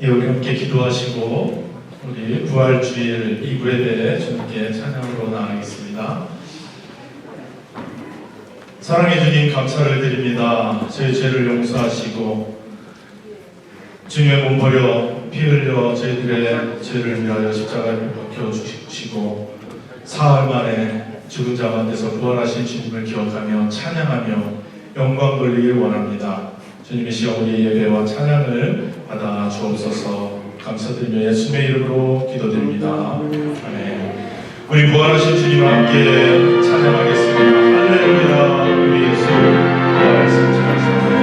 예, 우리 함께 기도하시고 우리 부활주일 2부 예배 주님께 찬양으로 나아가겠습니다. 사랑해 주님 감사를 드립니다. 저희 죄를 용서하시고 주님의 몸 버려 피 흘려 저희들의 죄를 위하여 십자가에 박혀 주시고 사흘 만에 죽은 자 가운데서 부활하신 주님을 기억하며 찬양하며 영광 돌리길 원합니다. 주님의 시간 우리 예배와 찬양을 받아 주옵소서. 감사드리며 예수님의 이름으로 기도드립니다. 아멘. 우리 부활하신 주님과 함께 찬양하겠습니다. 할렐루야. 우리 예수 부활 승천하시옵소서.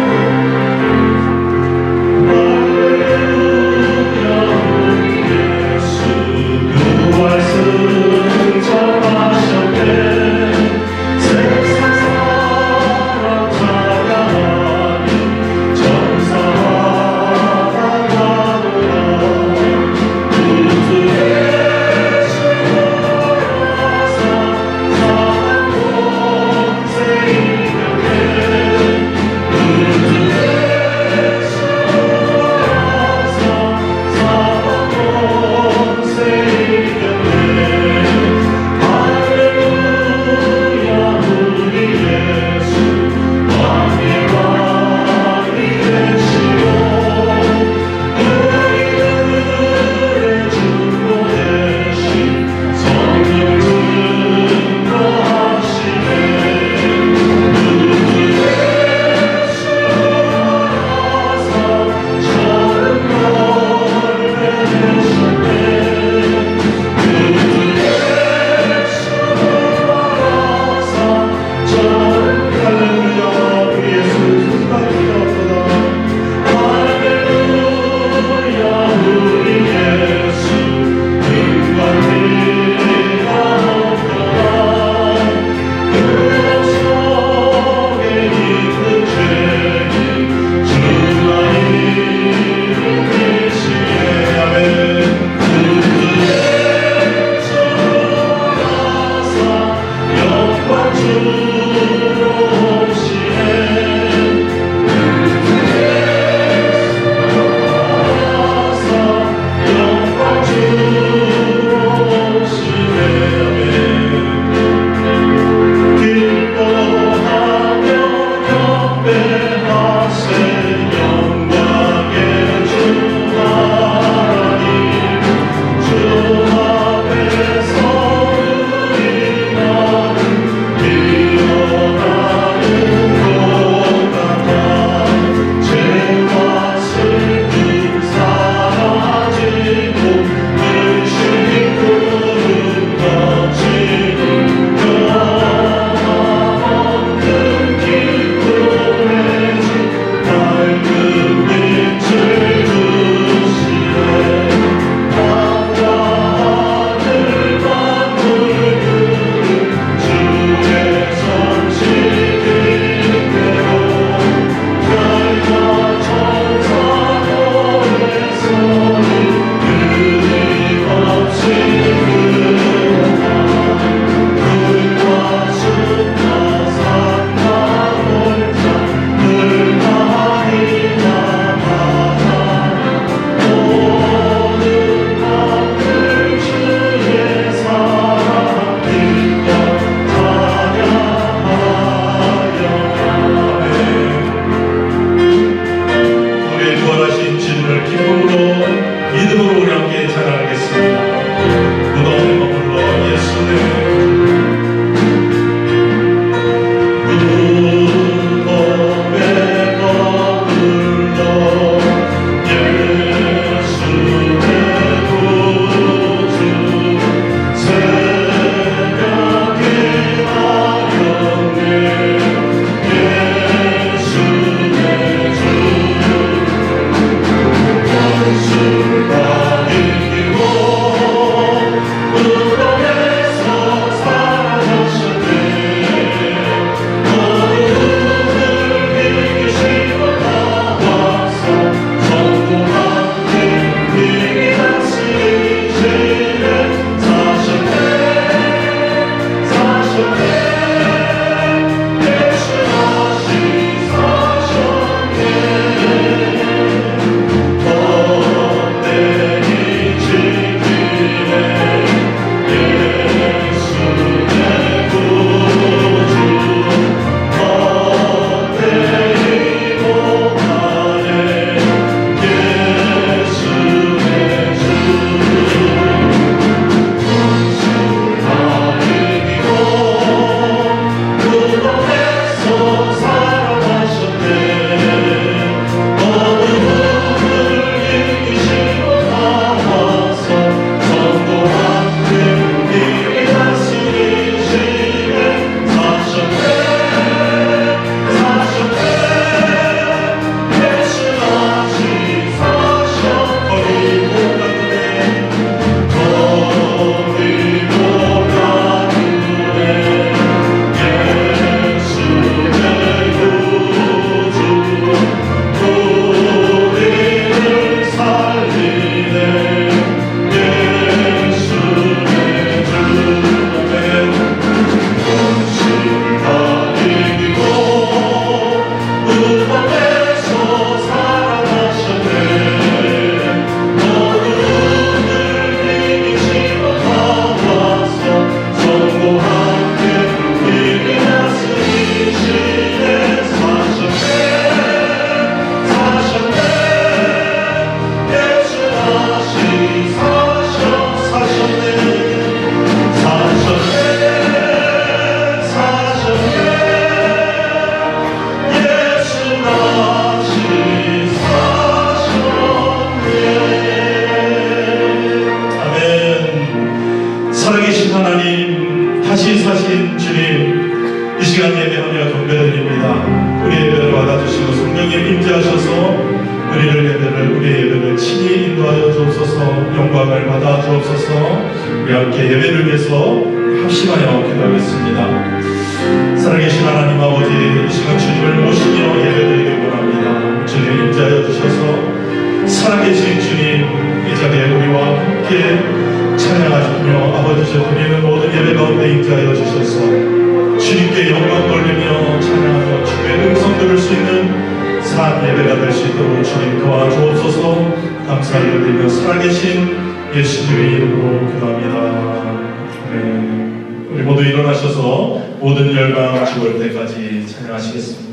임재하셔서 우리의 예배를 친히 인도하여 주옵소서. 영광을 받아 주옵소서. 우리 함께 예배를 위해서 합심하여 기도하겠습니다. 살아계신 하나님 아버지, 이 시간 주님을 모시며 예배드리기 원합니다. 주님 임재하여 주셔서 살아계신 주님, 이 자리에 우리와 함께 찬양하시며 아버지 저 드리는 모든 예배 가운데 임재하여 주셔서 주님께 영광 돌리며 찬양하며 주의 음성 들을 수 있는 산 예배가 될 수 있도록 주님 도와주옵소서. 감사를 드리며 살아계신 예수님의 이름으로 기도합니다. 네. 우리 모두 일어나셔서 모든 열방 죽을 때까지 찬양하시겠습니다.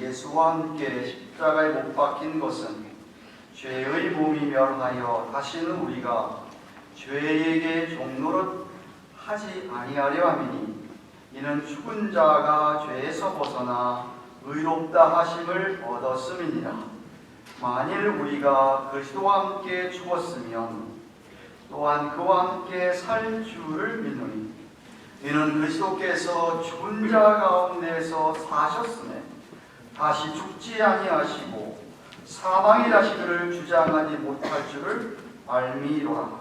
예수와 함께 십자가에 못 박힌 것은 죄의 몸이 멸하여 다시는 우리가 죄에게 종노릇 하지 아니하려 함이니 이는 죽은 자가 죄에서 벗어나 의롭다 하심을 얻었음이니라. 만일 우리가 그리스도와 함께 죽었으면 또한 그와 함께 살 줄을 믿노니 이는 그리스도께서 죽은 자 가운데서 사셨음에 다시 죽지 아니하시고 사망이 다시 그를 주장하지 못할 줄을 알미로라.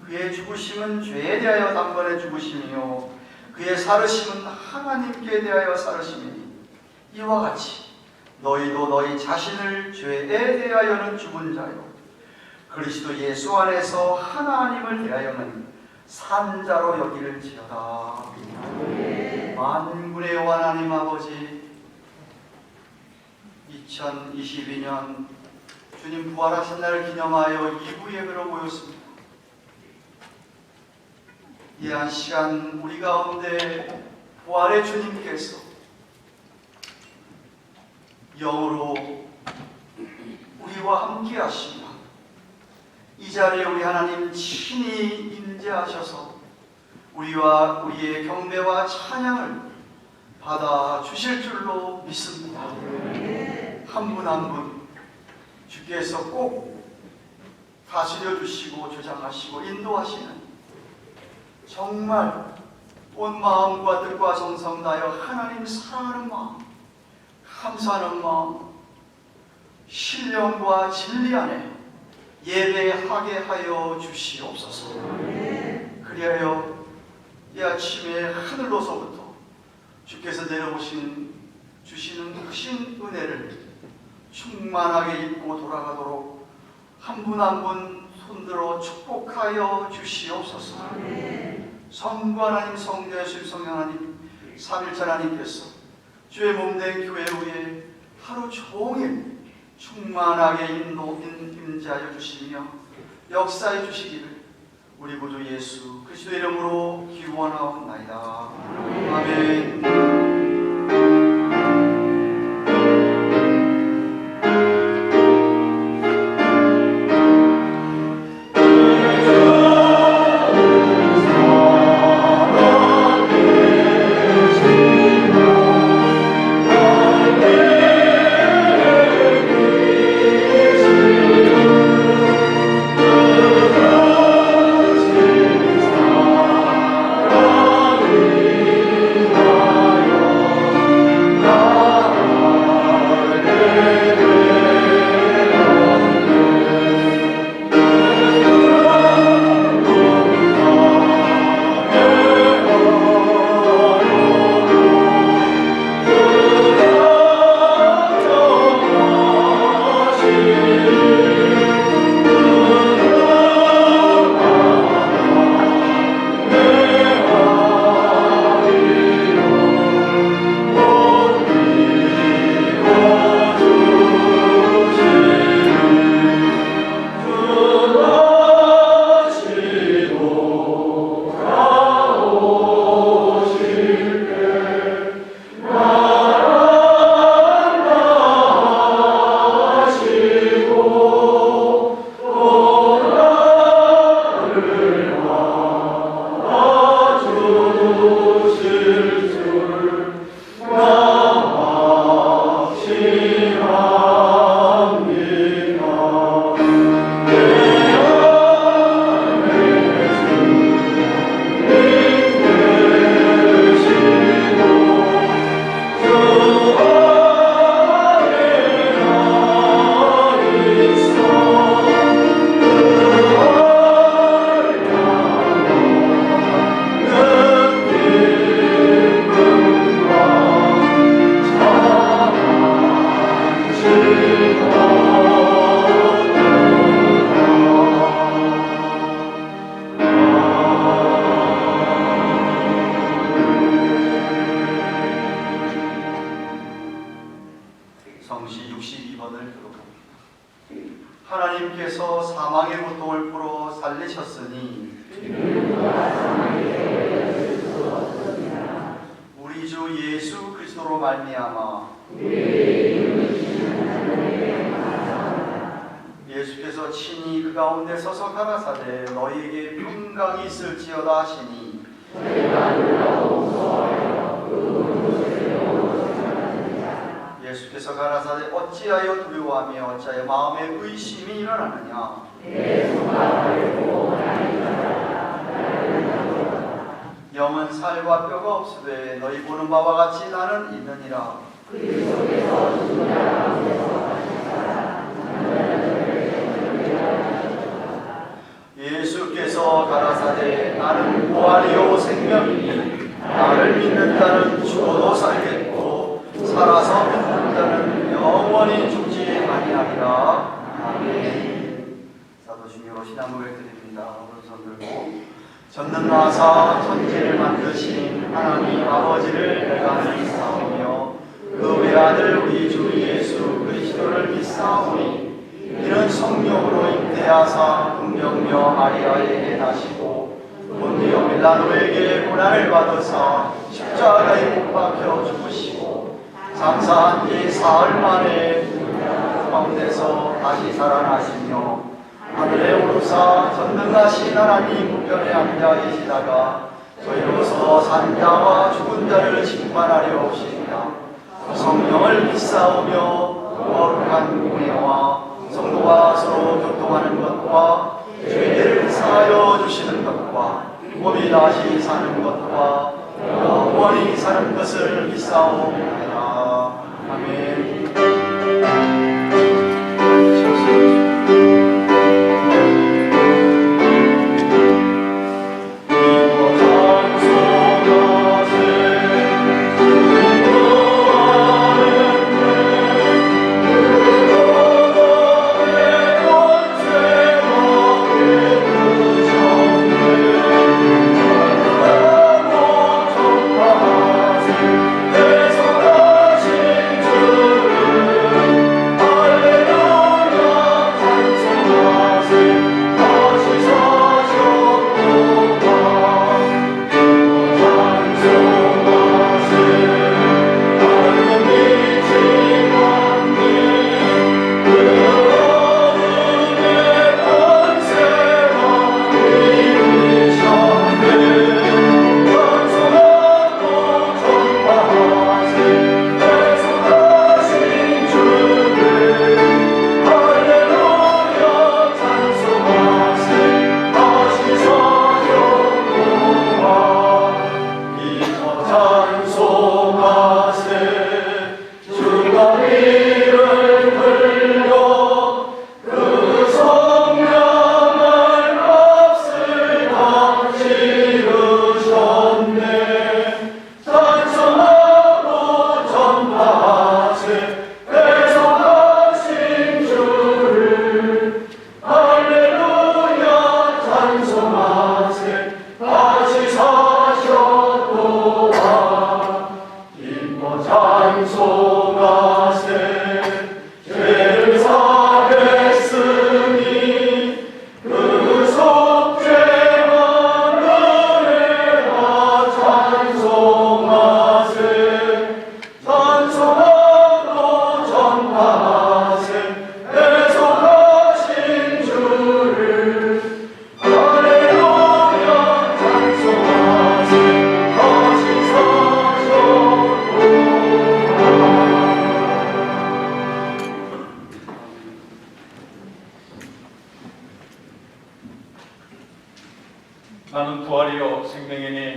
그의 죽으심은 죄에 대하여 단번에 죽으심이요 그의 살으심은 하나님께 대하여 살으심이니 이와 같이 너희도 너희 자신을 죄에 대하여는 죽은 자요 그리스도 예수 안에서 하나님을 대하여는 산 자로 여기를지어다. 만군의 하나님 아버지, 2022년 주님 부활하신 날을 기념하여 2부 예배로 모였습니다. 이 한 시간 우리 가운데 부활의 주님께서 영으로 우리와 함께 하시며 이 자리에 우리 하나님 친히 임재하셔서 우리와 우리의 경배와 찬양을 받아 주실 줄로 믿습니다. 한 분 한 분 주께서 꼭 다스려 주시고 조장하시고 인도하시는 정말 온 마음과 뜻과 정성 다하여 하나님 사랑하는 마음, 감사하는 마음, 신령과 진리 안에 예배하게 하여 주시옵소서. 그리하여 이 아침에 하늘로서부터 주께서 주시는 크신 은혜를 충만하게 입고 돌아가도록 한 분 한 분 손들어 축복하여 주시옵소서. 성부 하나님, 성자 예수 성령 하나님, 삼일체 하나님께서 주의 몸된 교회 위에 하루 종일 충만하게 임재하여 주시며 역사해 주시기를 우리 구주 예수 그리스도의 이름으로 기원하옵나이다. 아멘. 성시 62번을 들어봅니다. 하나님께서 사망의 고통을 풀어 살리셨으니 우리 주 예수 그리스도로 말미암아 예수께서 친히 그 가운데 서서 가라사대 너희에게 평강이 있을지어다 하시니 예수께서 가라사대 어찌하여 두려워하며 어찌하여 마음에 의심이 일어나느냐. 영은 살과 뼈가 없으되 너희 보는 바와 같이 나는 있느니라. 예수께서 가라사대 나는 부활이요 생명이니 나를 믿는 자는 죽어도 살겠고 살아서 믿는 자는 영원히 죽지 아니하리라. 아멘. 사도신유로 신앙고백 드립니다. 오른손 들고 전능하사 천지를 만드신 하나님 아버지를 내가 믿사오며 그 외아들 우리 주 예수 그리스도를 믿사오니 이는 성령으로 잉태하사 분명며 마리아에게 나시고 본디오 빌라도에게 고난을 받으사 십자가에 못 박혀 죽으시고 장사한 지 사흘 만에 가운데서 다시 살아나시며 하늘에 오르사 전능하신 하나님 우편에 앉아 계시다가 저희로서 산 자와 죽은 자를 심판하려 오십니다. 성령을 믿사오며 거룩한 공예와 성도와 서로 교통하는 것과 죄를 사하여 주시는 것과 몸이 다시 사는 것과 영원히 사는 것을 믿사옵나이다. 아멘. 내 손 하신 주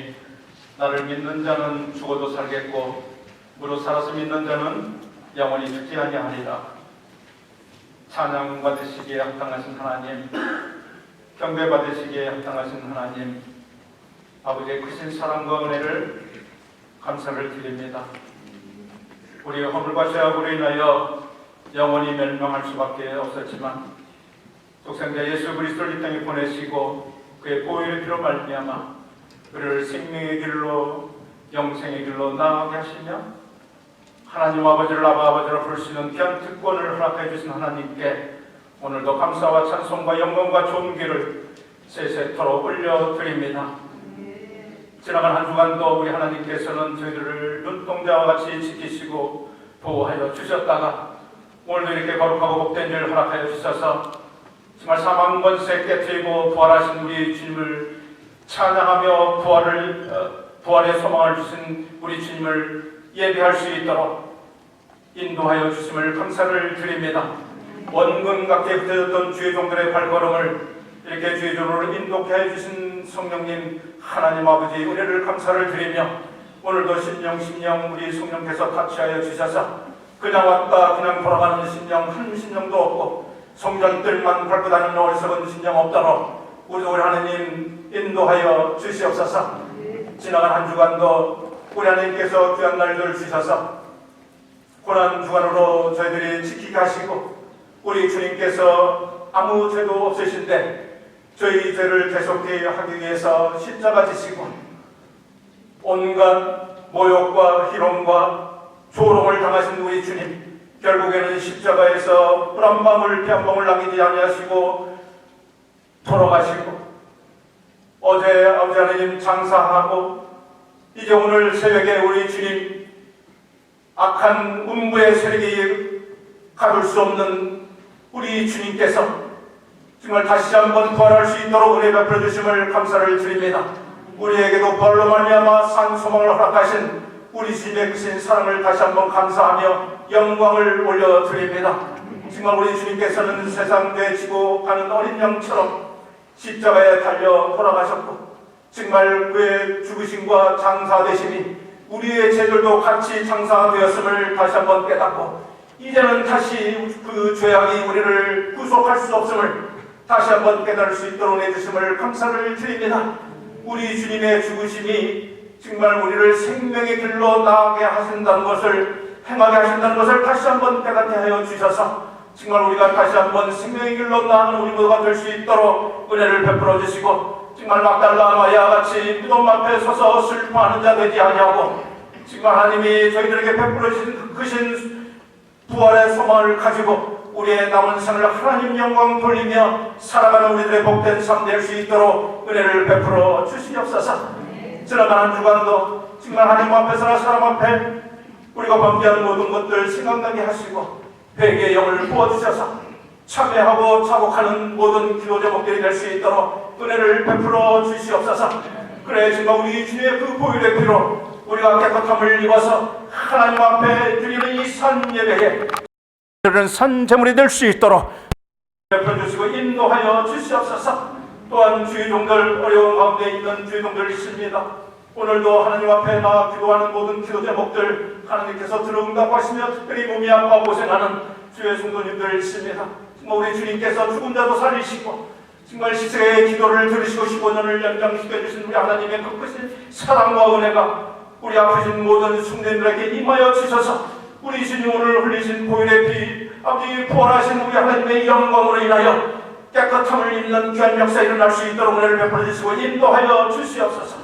말씀이 나를 믿는 자는 죽어도 살겠고 무릇 살아서 믿는 자는 영원히 죽지 아니하리라. 찬양 받으시기에 합당하신 하나님, 경배 받으시기에 합당하신 하나님, 아버지의 크신 사랑과 은혜를 감사를 드립니다. 우리의 허물과 죄악으로 인하여 영원히 멸망할 수밖에 없었지만 독생자 예수 그리스도를 이 땅에 보내시고 그의 보혈의 피로 말미암아 그를 생명의 길로 영생의 길로 나아가게 하시며 하나님 아버지를 아버지라 부를 수 있는 귀한 특권을 허락해 주신 하나님께 오늘도 감사와 찬송과 영광과 존귀를 세세토록 올려드립니다. 지나간 한 주간도 우리 하나님께서는 저희들을 눈동자와 같이 지키시고 보호하여 주셨다가 오늘도 이렇게 거룩하고 복된 일을 허락하여 주셔서 정말 사망 권세 깨뜨리고 부활하신 우리 주님을 찬양하며 부활의 소망을 주신 우리 주님을 예배할 수 있도록 인도하여 주심을 감사를 드립니다. 원근각게 흩어졌던 주의 종들의 발걸음을 이렇게 주의 종으로 인도케 해주신 성령님 하나님 아버지 은혜를 감사를 드리며 오늘도 심령 우리 성령께서 타치하여 주셔서 그냥 왔다 그냥 돌아가는 심령 한 심령도 없고 성전들만 밟고 다니는 어리석은 심령 없도록 우리 하나님 인도하여 주시옵소서. 지나간 한 주간도 우리 하나님께서 귀한 날들 주셔서 고난 주간으로 저희들이 지키게 하시고 우리 주님께서 아무 죄도 없으신데 저희 죄를 대속하게 하기 위해서 십자가 지시고 온갖 모욕과 희롱과 조롱을 당하신 우리 주님, 결국에는 십자가에서 물 한 방울 피 한 방울 남기지 아니하시고 돌아가시고 어제 아버지 하나님 장사하고 이제 오늘 새벽에 우리 주님 악한 음부의 세력이 가둘 수 없는 우리 주님께서 정말 다시 한번 부활할 수 있도록 은혜 베풀어 주심을 감사를 드립니다. 우리에게도 부활로 말미암아 산 소망을 허락하신 우리 주님의 크신 사랑을 다시 한번 감사하며 영광을 올려드립니다. 정말 우리 주님께서는 세상 되지고 가는 어린 양처럼 십자가에 달려 돌아가셨고 정말 그의 죽으심과 장사되심이 우리의 죄들도 같이 장사되었음을 다시 한번 깨닫고 이제는 다시 그 죄악이 우리를 구속할 수 없음을 다시 한번 깨달을 수 있도록 해주심을 감사를 드립니다. 우리 주님의 죽으심이 정말 우리를 생명의 길로 나아가게 하신다는 것을 행하게 하신다는 것을 다시 한번 깨닫게 하여 주셔서 정말 우리가 다시 한번 생명의 길로 나아가는 우리 모두가 될 수 있도록 은혜를 베풀어 주시고 정말 막달라 마리아 같이 무덤 앞에 서서 슬퍼하는 자 되지 아니하고 정말 하나님이 저희들에게 베풀어 주신 크신 부활의 소망을 가지고 우리의 남은 생을 하나님 영광 돌리며 살아가는 우리들의 복된 삶 될 수 있도록 은혜를 베풀어 주시옵소서. 지나가는 주간도 정말 하나님 앞에서나 사람 앞에 우리가 범죄한 모든 것들 생각나게 하시고 회개의 영을 부어주셔서 참회하고 자복하는 모든 기도 제목들이 될 수 있도록 은혜를 베풀어 주시옵소서. 그래 정말 우리 주님의 그 보혈의 피로 우리가 깨끗함을 입어서 하나님 앞에 드리는 이 산 예배에 드리는 산 제물이 될 수 있도록 베풀어 주시고 인도하여 주시옵소서. 또한 주의 종들 어려운 가운데 있는 주의 종들 있습니다. 오늘도 하나님 앞에 나와 기도하는 모든 기도 제목들 하나님께서 들어응답하시며 특별히 몸이 아파 고생하는 주의 성도님들 있습니다. 정말 우리 주님께서 죽은 자도 살리시고 정말 시세의 기도를 들으시고 15년을 연장시켜 주신 우리 하나님의 그 크신 사랑과 은혜가 우리 아프신 모든 성도님들에게 임하여 주셔서 우리 주님 오늘 흘리신 보혈의 피 아버지 부활하신 우리 하나님의 영광으로 인하여 깨끗함을 입는 귀한 역사 일어날 수 있도록 은혜를 베풀어 주시고 인도하여 주시옵소서.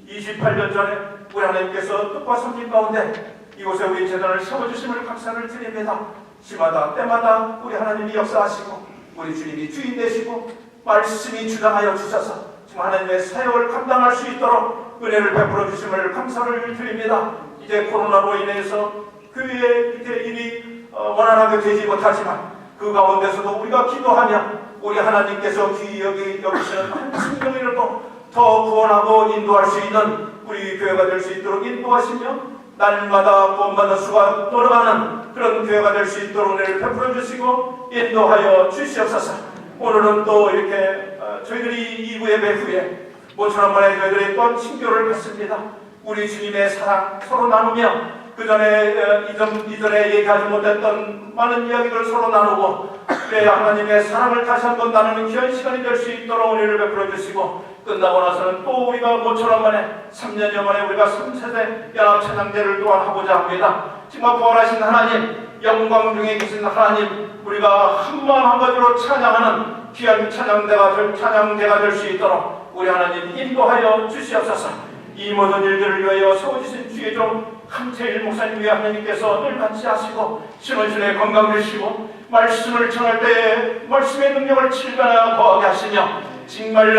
28년 전에 우리 하나님께서 뜻과 성진 가운데 이곳에 우리 재단을 세워주심을 감사를 드립니다. 시마다 때마다 우리 하나님이 역사하시고 우리 주님이 주인 되시고 말씀이 주장하여 주셔서 지금 하나님의 사역을 감당할 수 있도록 은혜를 베풀어 주심을 감사를 드립니다. 이제 코로나로 인해서 교회의 이제 일이 원활하게 되지 못하지만 그 가운데서도 우리가 기도하며 우리 하나님께서 귀히 여기시는 한 생명이라도 더 구원하고 인도할 수 있는 우리 교회가 될 수 있도록 인도하시며 날마다 구원받는 수가 늘어가는 그런 교회가 될 수 있도록 은혜를 베풀어 주시고 인도하여 주시옵소서. 오늘은 또 이렇게 저희들이 2부 예배 후에 모처럼 만에 저희들이 또 친교를 받습니다. 우리 주님의 사랑 서로 나누며 그 전에 이전에 얘기하지 못했던 많은 이야기를 서로 나누고 그래 하나님의 사랑을 다시 한번 나누는 귀한 시간이 될 수 있도록 은혜를 베풀어 주시고 끝나고 나서는 또 우리가 모처럼 만에 3년여 만에 우리가 3세대 연합 찬양대를 또한 하고자 합니다. 정말 부활하신 하나님, 영광 중에 계신 하나님, 우리가 한마음 한가지로 찬양하는 귀한 찬양대가 될 수 있도록 우리 하나님 인도하여 주시옵소서. 이 모든 일들을 위하여 세워주신 주의 종 함태일 목사님 위에 하나님께서 늘 같이 하시고 신원신의 건강 되시고 말씀을 전할 때에 말씀의 능력을 7배나 더하게 하시며 정말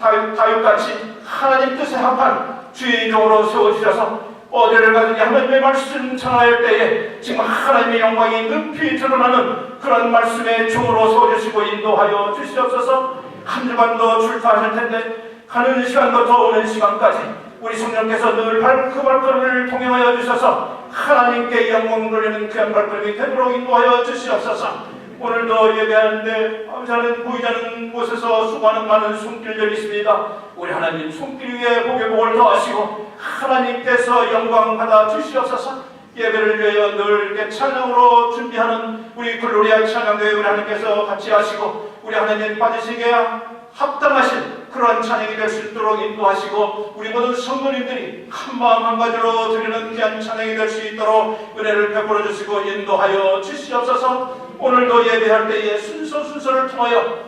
다윗같이 하나님 뜻에 합한 주의 종으로 세워주셔서 어디를 가든지 하나님의 말씀 전할 때에 지금 하나님의 영광이 높이 드러나는 그런 말씀의 종으로 세워주시고 인도하여 주시옵소서. 한 주간도 출타하실 텐데 가는 시간도 더 오는 시간까지 우리 성령께서 늘 그 발걸음을 통행하여 주셔서 하나님께 영광 돌리는 귀한 발걸음이 되도록 인도하여 주시옵소서. 오늘도 예배하는데 아버지 하나님 보이지 않는 곳에서 수고하는 많은 손길들이 있습니다. 우리 하나님 손길 위에 복의 복을 더하시고 하나님께서 영광 받아 주시옵소서. 예배를 위하여 늘 이렇게 찬양으로 준비하는 우리 글로리아 찬양대회 우리 하나님께서 같이 하시고 우리 하나님 받으시기에 합당하신 그러한 찬양이 될 수 있도록 인도하시고 우리 모든 성도님들이 한마음 한가지로 드리는 귀한 찬양이 될 수 있도록 은혜를 베풀어 주시고 인도하여 주시옵소서. 오늘도 예배할 때에 순서를 통하여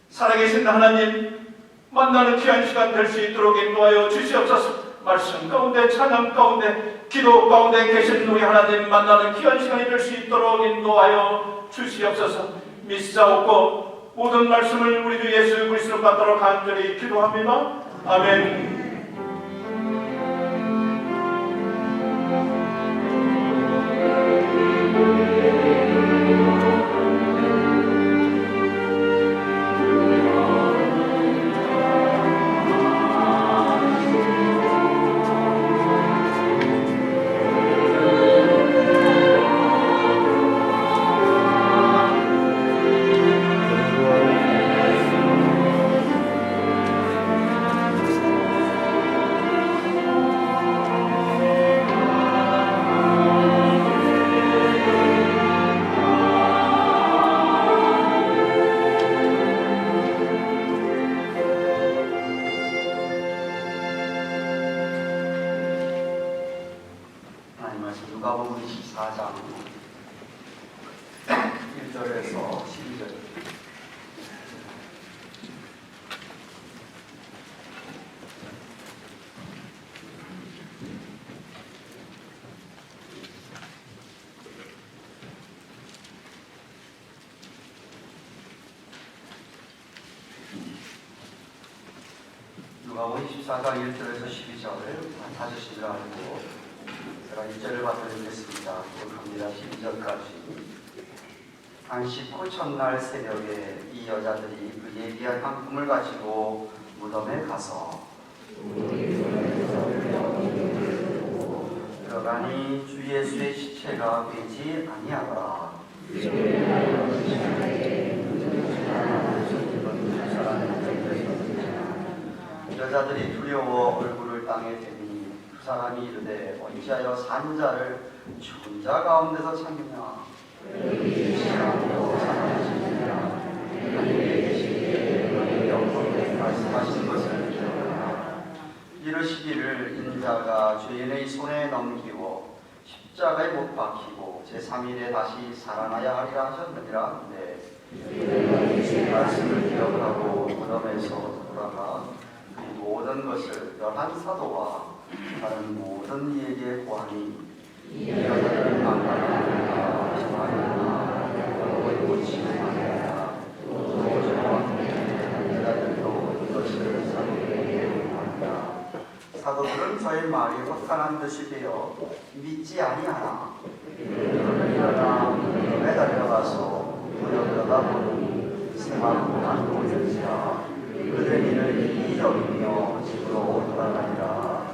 살아계신 하나님 만나는 귀한 시간 될 수 있도록 인도하여 주시옵소서. 말씀 가운데 찬양 가운데 기도 가운데 계신 우리 하나님 만나는 귀한 시간이 될 수 있도록 인도하여 주시옵소서. 믿사옵고 모든 말씀을 우리 주 예수 그리스도 받도록 간절히 기도합니다. 아멘. 누가복음 24장 1절에서 12절. 누가복음 24장 1절에서 12절을 찾으시라 하고 제가 1절을 받아드리겠습니다. 갑니다. 12절까지. 안식 첫날 새벽에 이 여자들이 그 예비한 향품을 가지고 무덤에 가서 들어가니 주 예수의 시체가 되지 아니하더라. 여자들이 두려워 얼굴을 땅에 대니 두 사람이 이르되 어찌하여 산 자를 죽은 자 가운데서 찾느냐. 말씀하신 것을 기억하라. 이르시기를 인자가 죄인의 손에 넘기고 십자가에 못 박히고 제3일에 다시 살아나야 하리라 하셨느니라. 네. 말씀을 기억하고 무덤에서 돌아가 그 모든 것을 11 사도와 다른 모든 이에게 고하니 이 여자들을 만나라. 정하였나 너의 고침을 만나라. 또 저와 여자들도 이것을 사도들에게 고한다. 사도들은 저의 말이 확산한 듯이 되어 믿지 아니하나. 일어나 무덤에 달려가서 들여다보다 보니 세마포가 놓여지라. 그들이는 이적이며 집으로 돌아가니라.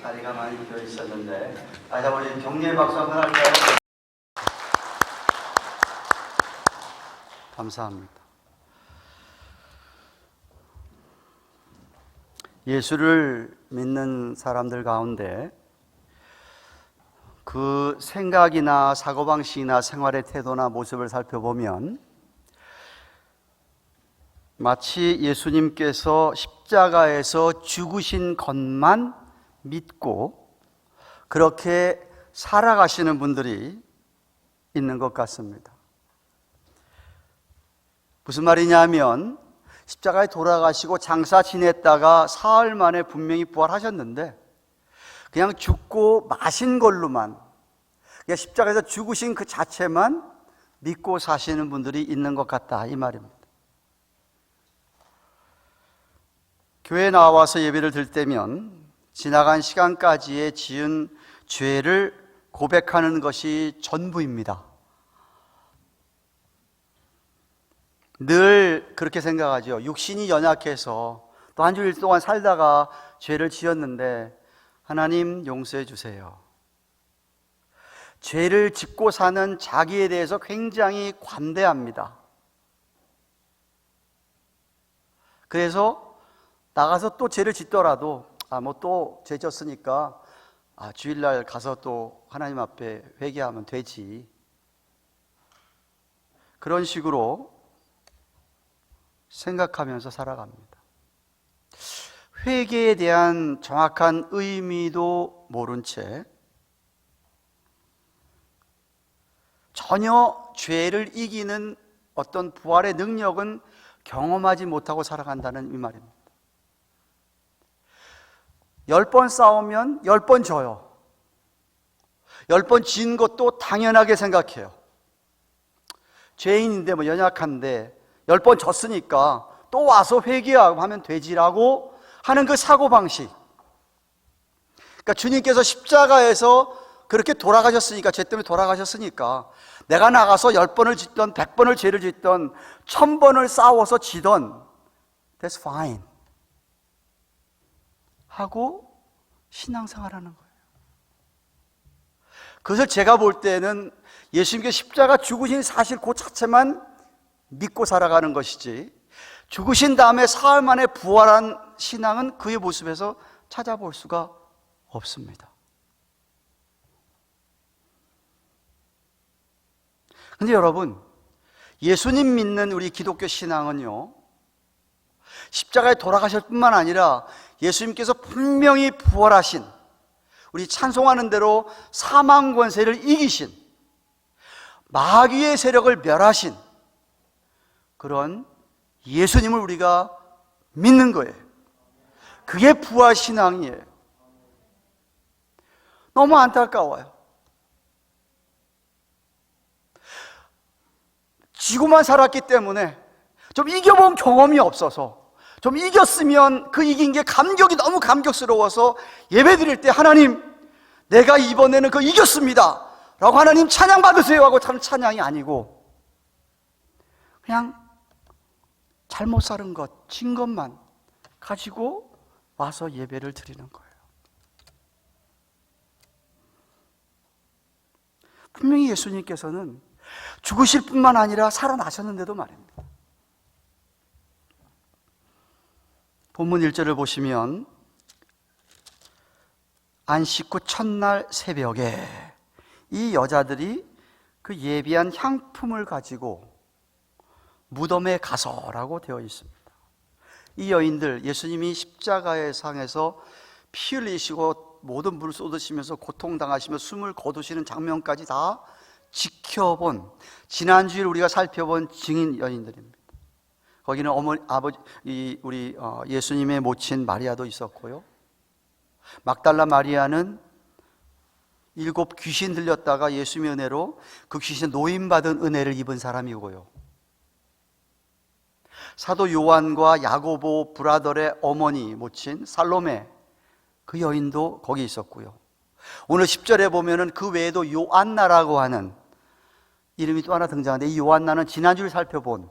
다리가 많이 비어 있었는데 다시 한번 우리 격려의 박수 한번 할까요? 감사합니다. 예수를 믿는 사람들 가운데 그 생각이나 사고방식이나 생활의 태도나 모습을 살펴보면 마치 예수님께서 십자가에서 죽으신 것만 믿고 그렇게 살아가시는 분들이 있는 것 같습니다. 무슨 말이냐면 십자가에 돌아가시고 장사 지냈다가 사흘 만에 분명히 부활하셨는데 그냥 죽고 마신 걸로만, 그냥 십자가에서 죽으신 그 자체만 믿고 사시는 분들이 있는 것 같다, 이 말입니다. 교회에 나와서 예배를 드릴 때면 지나간 시간까지의 지은 죄를 고백하는 것이 전부입니다. 늘 그렇게 생각하죠. 육신이 연약해서 또 한 주일 동안 살다가 죄를 지었는데 하나님 용서해 주세요. 죄를 짓고 사는 자기에 대해서 굉장히 관대합니다. 그래서 나가서 또 죄를 짓더라도 또 죄 졌으니까 주일날 가서 또 하나님 앞에 회개하면 되지. 그런 식으로 생각하면서 살아갑니다. 회개에 대한 정확한 의미도 모른 채 전혀 죄를 이기는 어떤 부활의 능력은 경험하지 못하고 살아간다는 이 말입니다. 10번 싸우면 10번 져요. 10번 진 것도 당연하게 생각해요. 죄인인데 연약한데 10번 졌으니까 또 와서 회개하고 하면 되지라고 하는 그 사고방식. 그러니까 주님께서 십자가에서 그렇게 돌아가셨으니까, 죄 때문에 돌아가셨으니까 내가 나가서 10번을 짓던 100번을 죄를 짓던 1000번을 싸워서 지던 That's fine 하고 신앙생활하는 거예요. 그것을 제가 볼 때는 예수님께서 십자가 죽으신 사실 그 자체만 믿고 살아가는 것이지, 죽으신 다음에 사흘 만에 부활한 신앙은 그의 모습에서 찾아볼 수가 없습니다. 근데 여러분, 예수님 믿는 우리 기독교 신앙은요, 십자가에 돌아가실 뿐만 아니라 예수님께서 분명히 부활하신, 우리 찬송하는 대로 사망 권세를 이기신, 마귀의 세력을 멸하신 그런 예수님을 우리가 믿는 거예요. 그게 부활 신앙이에요. 너무 안타까워요. 지고만 살았기 때문에 좀 이겨본 경험이 없어서, 좀 이겼으면 그 이긴 게 감격이 너무 감격스러워서 예배 드릴 때 하나님, 내가 이번에는 그 이겼습니다 라고 하나님 찬양 받으세요 하고 하는 찬양이 아니고 그냥 잘못 살은 것, 진 것만 가지고 와서 예배를 드리는 거예요. 분명히 예수님께서는 죽으실 뿐만 아니라 살아나셨는데도 말입니다. 본문 1절을 보시면 안식 후 첫날 새벽에 이 여자들이 그 예비한 향품을 가지고 무덤에 가서라고 되어 있습니다. 이 여인들, 예수님이 십자가의 상에서 피 흘리시고 모든 물을 쏟으시면서 고통당하시며 숨을 거두시는 장면까지 다 지켜본, 지난주에 우리가 살펴본 증인 여인들입니다. 거기는 우리 예수님의 모친 마리아도 있었고요, 막달라 마리아는 7 귀신 들렸다가 예수님의 은혜로 그 귀신 노임받은 은혜를 입은 사람이고요, 사도 요한과 야고보 브라더의 어머니 모친 살로메, 그 여인도 거기 있었고요, 오늘 10절에 보면은 그 외에도 요안나라고 하는 이름이 또 하나 등장하는데, 이 요안나는 지난주에 살펴본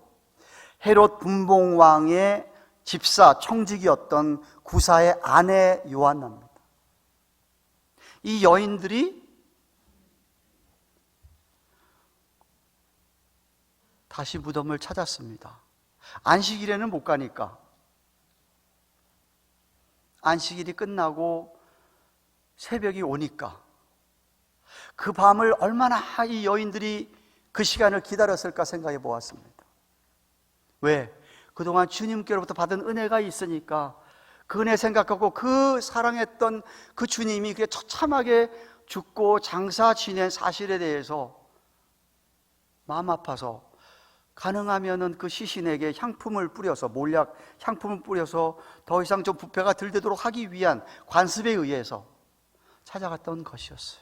헤롯 분봉왕의 집사 청직이었던 구사의 아내 요안나입니다. 이 여인들이 다시 무덤을 찾았습니다. 안식일에는 못 가니까. 안식일이 끝나고 새벽이 오니까 그 밤을 얼마나 이 여인들이 그 시간을 기다렸을까 생각해 보았습니다. 왜? 그동안 주님께로부터 받은 은혜가 있으니까 그 은혜 생각하고 그 사랑했던 그 주님이 그렇게 처참하게 죽고 장사 지낸 사실에 대해서 마음 아파서 가능하면은 그 시신에게 향품을 뿌려서, 몰약 향품을 뿌려서 더 이상 좀 부패가 덜 되도록 하기 위한 관습에 의해서 찾아갔던 것이었어요.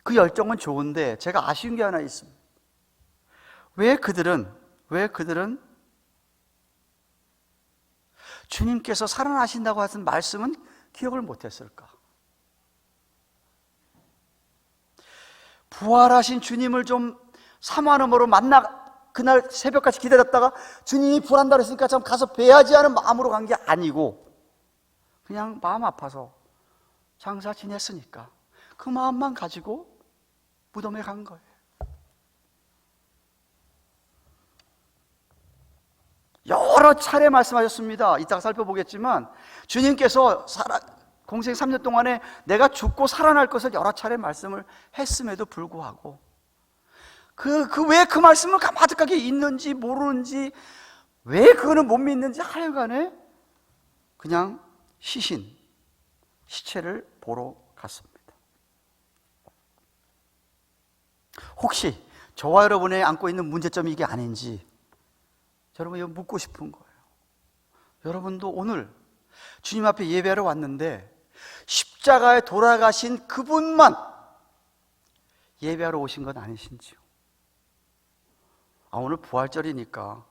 그 열정은 좋은데 제가 아쉬운 게 하나 있습니다. 왜 그들은 주님께서 살아나신다고 하신 말씀은 기억을 못했을까? 부활하신 주님을 좀 사모함으로 그날 새벽까지 기다렸다가 주님이 부활한다 그랬으니까 좀 가서 뵈야지 하는 마음으로 간 게 아니고 그냥 마음 아파서 장사 지냈으니까 그 마음만 가지고 무덤에 간 거예요. 여러 차례 말씀하셨습니다. 이따가 살펴보겠지만 주님께서 공생 3년 동안에 내가 죽고 살아날 것을 여러 차례 말씀을 했음에도 불구하고 왜 그 말씀을 가마득하게 있는지 모르는지 왜 그거는 못 믿는지 하여간에 그냥 시체를 보러 갔습니다. 혹시 저와 여러분의 안고 있는 문제점이 이게 아닌지 여러분 이거 묻고 싶은 거예요. 여러분도 오늘 주님 앞에 예배하러 왔는데 십자가에 돌아가신 그분만 예배하러 오신 건 아니신지요? 오늘 부활절이니까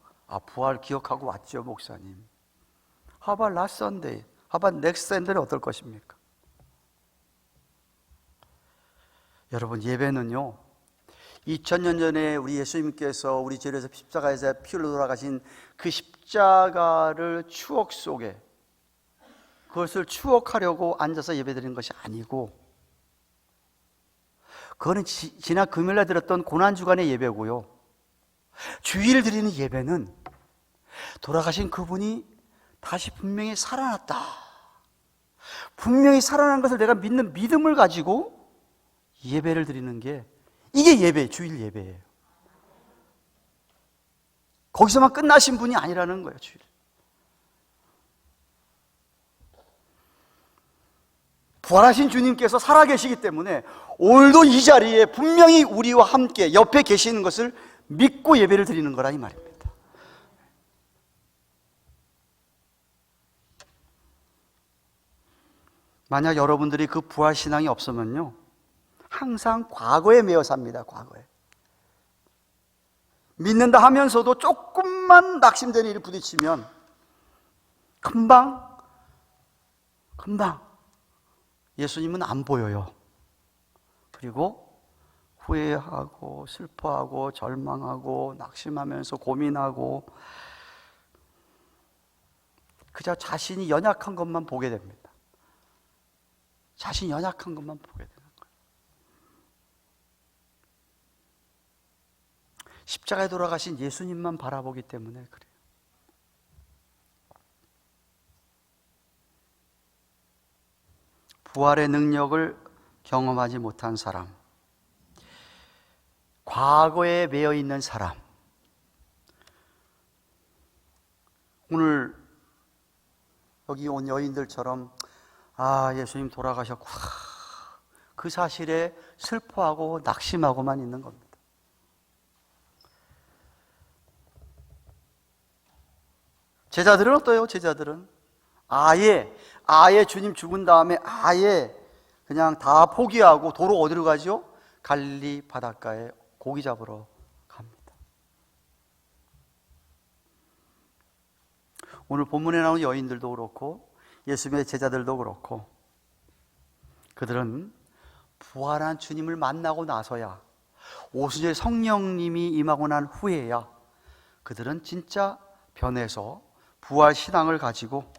부활 기억하고 왔죠, 목사님. How about last Sunday? How about next Sunday는 어떨 것입니까? 여러분, 예배는요 2000년 전에 우리 예수님께서 우리 죄에서 십자가에서 피 흘려 돌아가신 그 십자가를 추억 속에 그것을 추억하려고 앉아서 예배드리는 것이 아니고 그거는 지난 금요일날 드렸던 고난주간의 예배고요. 주일 드리는 예배는 돌아가신 그분이 다시 분명히 살아났다, 분명히 살아난 것을 내가 믿는 믿음을 가지고 예배를 드리는 게 이게 예배, 주일 예배예요. 거기서만 끝나신 분이 아니라는 거예요, 주일. 부활하신 주님께서 살아계시기 때문에 오늘도 이 자리에 분명히 우리와 함께 옆에 계시는 것을 믿고 예배를 드리는 거라 이 말입니다. 만약 여러분들이 그 부활신앙이 없으면요 항상 과거에 매여 삽니다. 과거에 믿는다 하면서도 조금만 낙심되는 일이 부딪히면 금방 예수님은 안 보여요. 그리고 후회하고 슬퍼하고 절망하고 낙심하면서 고민하고 그저 자신이 연약한 것만 보게 됩니다. 자신이 연약한 것만 보게 되는 거예요. 십자가에 돌아가신 예수님만 바라보기 때문에 그래요. 부활의 능력을 경험하지 못한 사람, 과거에 매여 있는 사람, 오늘 여기 온 여인들처럼 예수님 돌아가셨고 그 사실에 슬퍼하고 낙심하고만 있는 겁니다. 제자들은 어때요? 제자들은 아예 주님 죽은 다음에 아예 그냥 다 포기하고 도로 어디로 가죠? 갈릴리 바닷가에 고기 잡으러 갑니다. 오늘 본문에 나오는 여인들도 그렇고 예수님의 제자들도 그렇고 그들은 부활한 주님을 만나고 나서야 오순절 성령님이 임하고 난 후에야 그들은 진짜 변해서 부활 신앙을 가지고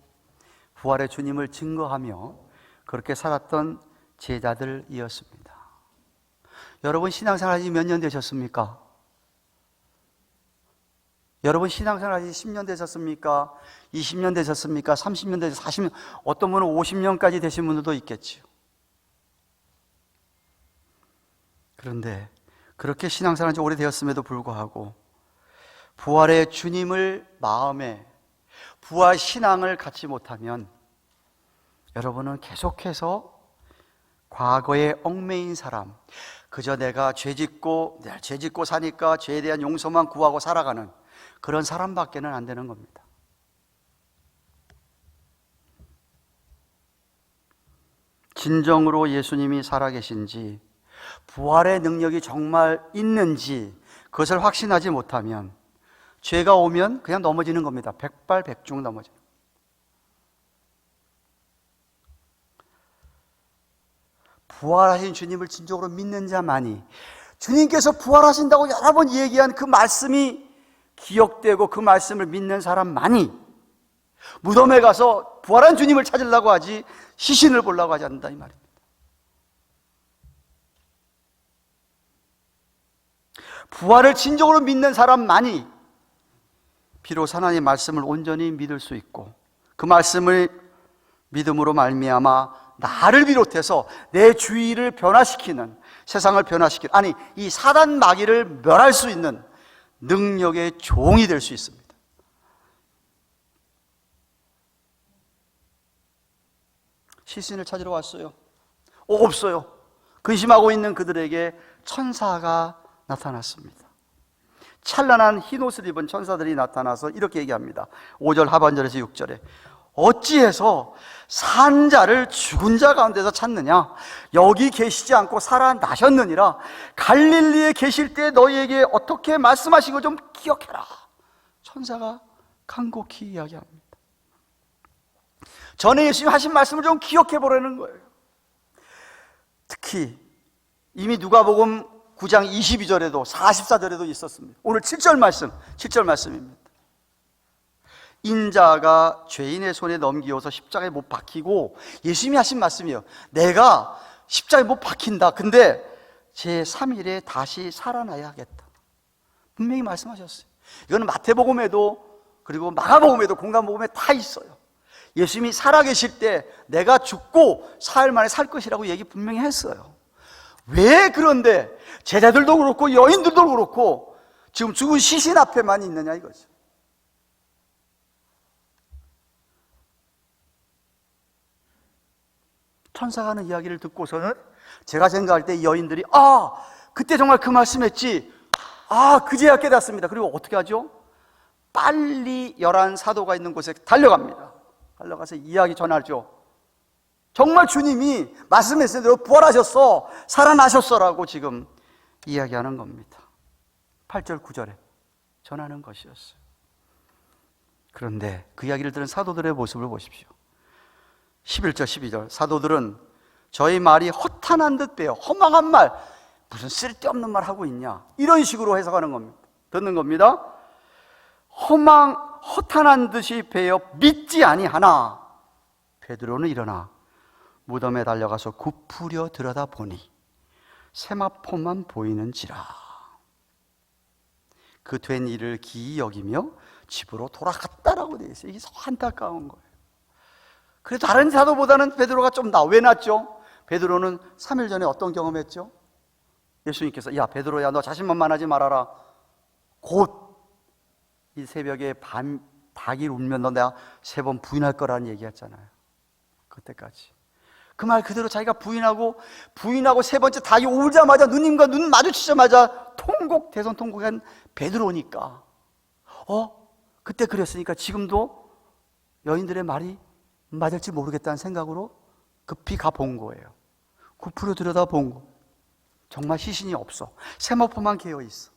부활의 주님을 증거하며 그렇게 살았던 제자들이었습니다. 여러분 신앙생활 하시 몇 년 되셨습니까? 여러분 신앙생활 하시 10년 되셨습니까? 20년 되셨습니까? 30년 되셨습니까? 40년, 어떤 분은 50년까지 되신 분들도 있겠지요. 그런데 그렇게 신앙생활 한 지 오래되었음에도 불구하고 부활의 주님을 마음에, 부활 신앙을 갖지 못하면 여러분은 계속해서 과거에 얽매인 사람, 그저 내가 죄 짓고 사니까 죄에 대한 용서만 구하고 살아가는 그런 사람밖에는 안 되는 겁니다. 진정으로 예수님이 살아계신지, 부활의 능력이 정말 있는지 그것을 확신하지 못하면 죄가 오면 그냥 넘어지는 겁니다. 백발백중 넘어져요. 부활하신 주님을 진정으로 믿는 자만이, 주님께서 부활하신다고 여러 번 얘기한 그 말씀이 기억되고 그 말씀을 믿는 사람만이 무덤에 가서 부활한 주님을 찾으려고 하지 시신을 보려고 하지 않는다 이 말입니다. 부활을 진정으로 믿는 사람만이 비로소 하나님의 말씀을 온전히 믿을 수 있고, 그 말씀을 믿음으로 말미암아 나를 비롯해서 내 주위를 변화시키는, 세상을 변화시키는, 아니 이 사단 마귀를 멸할 수 있는 능력의 종이 될 수 있습니다. 시신을 찾으러 왔어요. 없어요. 근심하고 있는 그들에게 천사가 나타났습니다. 찬란한 흰 옷을 입은 천사들이 나타나서 이렇게 얘기합니다. 5절 하반절에서 6절에 어찌해서 산 자를 죽은 자 가운데서 찾느냐? 여기 계시지 않고 살아나셨느니라. 갈릴리에 계실 때 너희에게 어떻게 말씀하신 걸 좀 기억해라. 천사가 간곡히 이야기합니다. 전에 예수님이 하신 말씀을 좀 기억해 보라는 거예요. 특히 이미 누가복음 9장 22절에도 44절에도 있었습니다. 오늘 7절 말씀입니다. 인자가 죄인의 손에 넘기어서 십자가에 못 박히고, 예수님이 하신 말씀이에요. 내가 십자가에 못 박힌다. 근데 제3일에 다시 살아나야 하겠다. 분명히 말씀하셨어요. 이거는 마태복음에도 그리고 마가복음에도 공관복음에 다 있어요. 예수님이 살아계실 때 내가 죽고 사흘 만에 살 것이라고 얘기 분명히 했어요. 왜 그런데 제자들도 그렇고 여인들도 그렇고 지금 죽은 시신 앞에만 있느냐 이거죠. 천사가 하는 이야기를 듣고서는 제가 생각할 때 여인들이 그때 정말 그 말씀했지, 그제야 깨닫습니다. 그리고 어떻게 하죠? 빨리 11 사도가 있는 곳에 달려가서 이야기 전하죠. 정말 주님이 말씀하신 대로 부활하셨어, 살아나셨어라고 지금 이야기하는 겁니다. 8절 9절에 전하는 것이었어요. 그런데 그 이야기를 들은 사도들의 모습을 보십시오. 11절 12절 사도들은 저희 말이 허탄한 듯 배요. 허망한 말, 무슨 쓸데없는 말 하고 있냐, 이런 식으로 해석하는 겁니다. 듣는 겁니다. 허탄한 듯이 배어 믿지 아니하나 베드로는 일어나 무덤에 달려가서 굽으려 들여다보니 세마포만 보이는지라. 그 된 일을 기이 여기며 집으로 돌아갔다라고 되어 있어요. 이게 안타까운 거예요. 그래도 다른 사도보다는 베드로가 좀 왜 낫죠? 베드로는 3일 전에 어떤 경험했죠? 예수님께서 야 베드로야 너 자신만만하지 말아라. 곧 이 새벽에 닭이 울면 너 내가 3번 부인할 거라는 얘기했잖아요. 그때까지 그 말 그대로 자기가 부인하고 3번째 닭이 울자마자 누님과 눈 마주치자마자 대성통곡한 베드로니까 그때 그랬으니까 지금도 여인들의 말이 맞을지 모르겠다는 생각으로 급히 가본 거예요. 굽으려 들여다본 거. 정말 시신이 없어. 세마포만 개어 있어.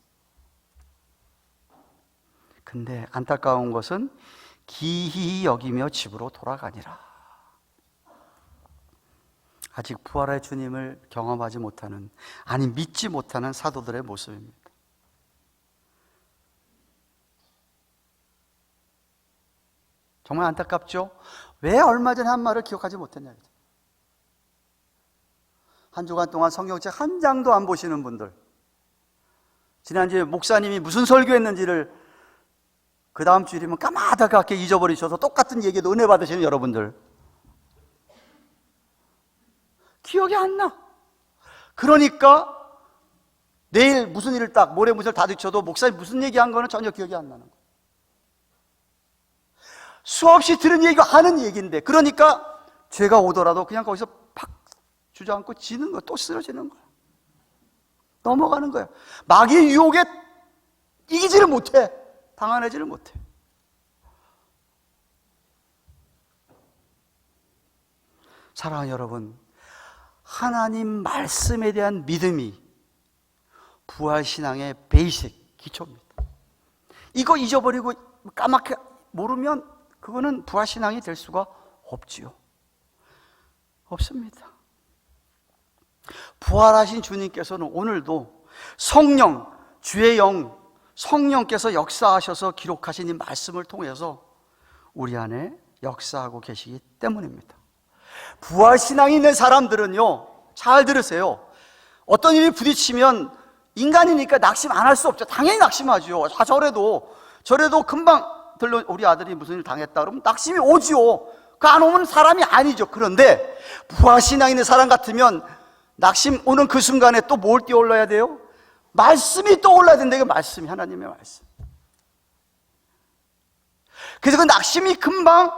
근데 안타까운 것은 기히 여기며 집으로 돌아가니라. 아직 부활의 주님을 경험하지 못하는, 아니 믿지 못하는 사도들의 모습입니다. 정말 안타깝죠? 왜 얼마 전에 한 말을 기억하지 못했냐. 한 주간 동안 성경책 한 장도 안 보시는 분들, 지난주에 목사님이 무슨 설교했는지를 그 다음 주일이면 까마득하게 잊어버리셔서 똑같은 얘기도 은혜 받으시는 여러분들, 기억이 안 나. 그러니까 내일 무슨 일을 딱 모레 무슨 일을 다 뒤쳐도 목사님 무슨 얘기한 거는 전혀 기억이 안 나는 거예요. 수없이 들은 얘기가 하는 얘기인데, 그러니까 죄가 오더라도 그냥 거기서 팍 주저앉고 지는 거야. 또 쓰러지는 거야. 넘어가는 거야. 마귀의 유혹에 이기지를 못해. 당황하지를 못해. 사랑하는 여러분, 하나님 말씀에 대한 믿음이 부활신앙의 베이직, 기초입니다. 이거 잊어버리고 까맣게 모르면 그거는 부활신앙이 될 수가 없지요. 없습니다. 부활하신 주님께서는 오늘도 성령, 주의 영, 성령께서 역사하셔서 기록하신 이 말씀을 통해서 우리 안에 역사하고 계시기 때문입니다. 부활신앙이 있는 사람들은요, 잘 들으세요. 어떤 일이 부딪히면 인간이니까 낙심 안 할 수 없죠. 당연히 낙심하죠. 저래도 금방 우리 아들이 무슨 일 당했다 그러면 낙심이 오지요. 그 안 오면 사람이 아니죠. 그런데 부활신앙 있는 사람 같으면 낙심 오는 그 순간에 또 뭘 떠올라야 돼요? 말씀이 떠올라야 된다. 이게 말씀이, 하나님의 말씀. 그래서 그 낙심이 금방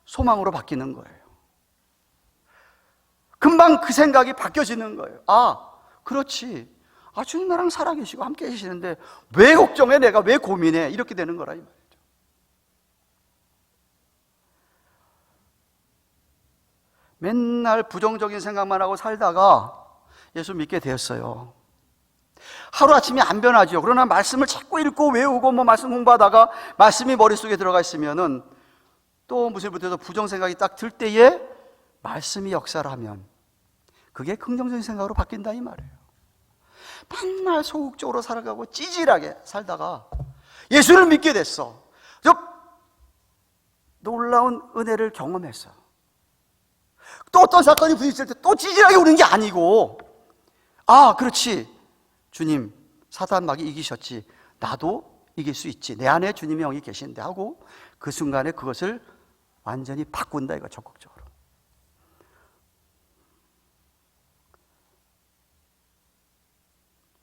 소망으로 바뀌는 거예요. 금방 그 생각이 바뀌어지는 거예요. 아, 그렇지. 아, 주님 나랑 살아계시고 함께 계시는데 왜 걱정해? 내가 왜 고민해? 이렇게 되는 거라 이 말이죠. 맨날 부정적인 생각만 하고 살다가 예수 믿게 되었어요. 하루아침에 안 변하죠. 그러나 말씀을 자꾸 읽고 외우고 말씀 공부하다가 말씀이 머릿속에 들어가 있으면은 또 무슨 일부터 부정 생각이 딱 들 때에 말씀이 역사를 하면 그게 긍정적인 생각으로 바뀐다 이 말이에요. 맨날 소극적으로 살아가고 찌질하게 살다가 예수를 믿게 됐어. 놀라운 은혜를 경험했어. 또 어떤 사건이 부딪힐 때 또 찌질하게 우는 게 아니고, 아, 그렇지. 주님, 사단 마귀 이기셨지. 나도 이길 수 있지. 내 안에 주님의 영이 계신데 하고 그 순간에 그것을 완전히 바꾼다 이거, 적극적으로.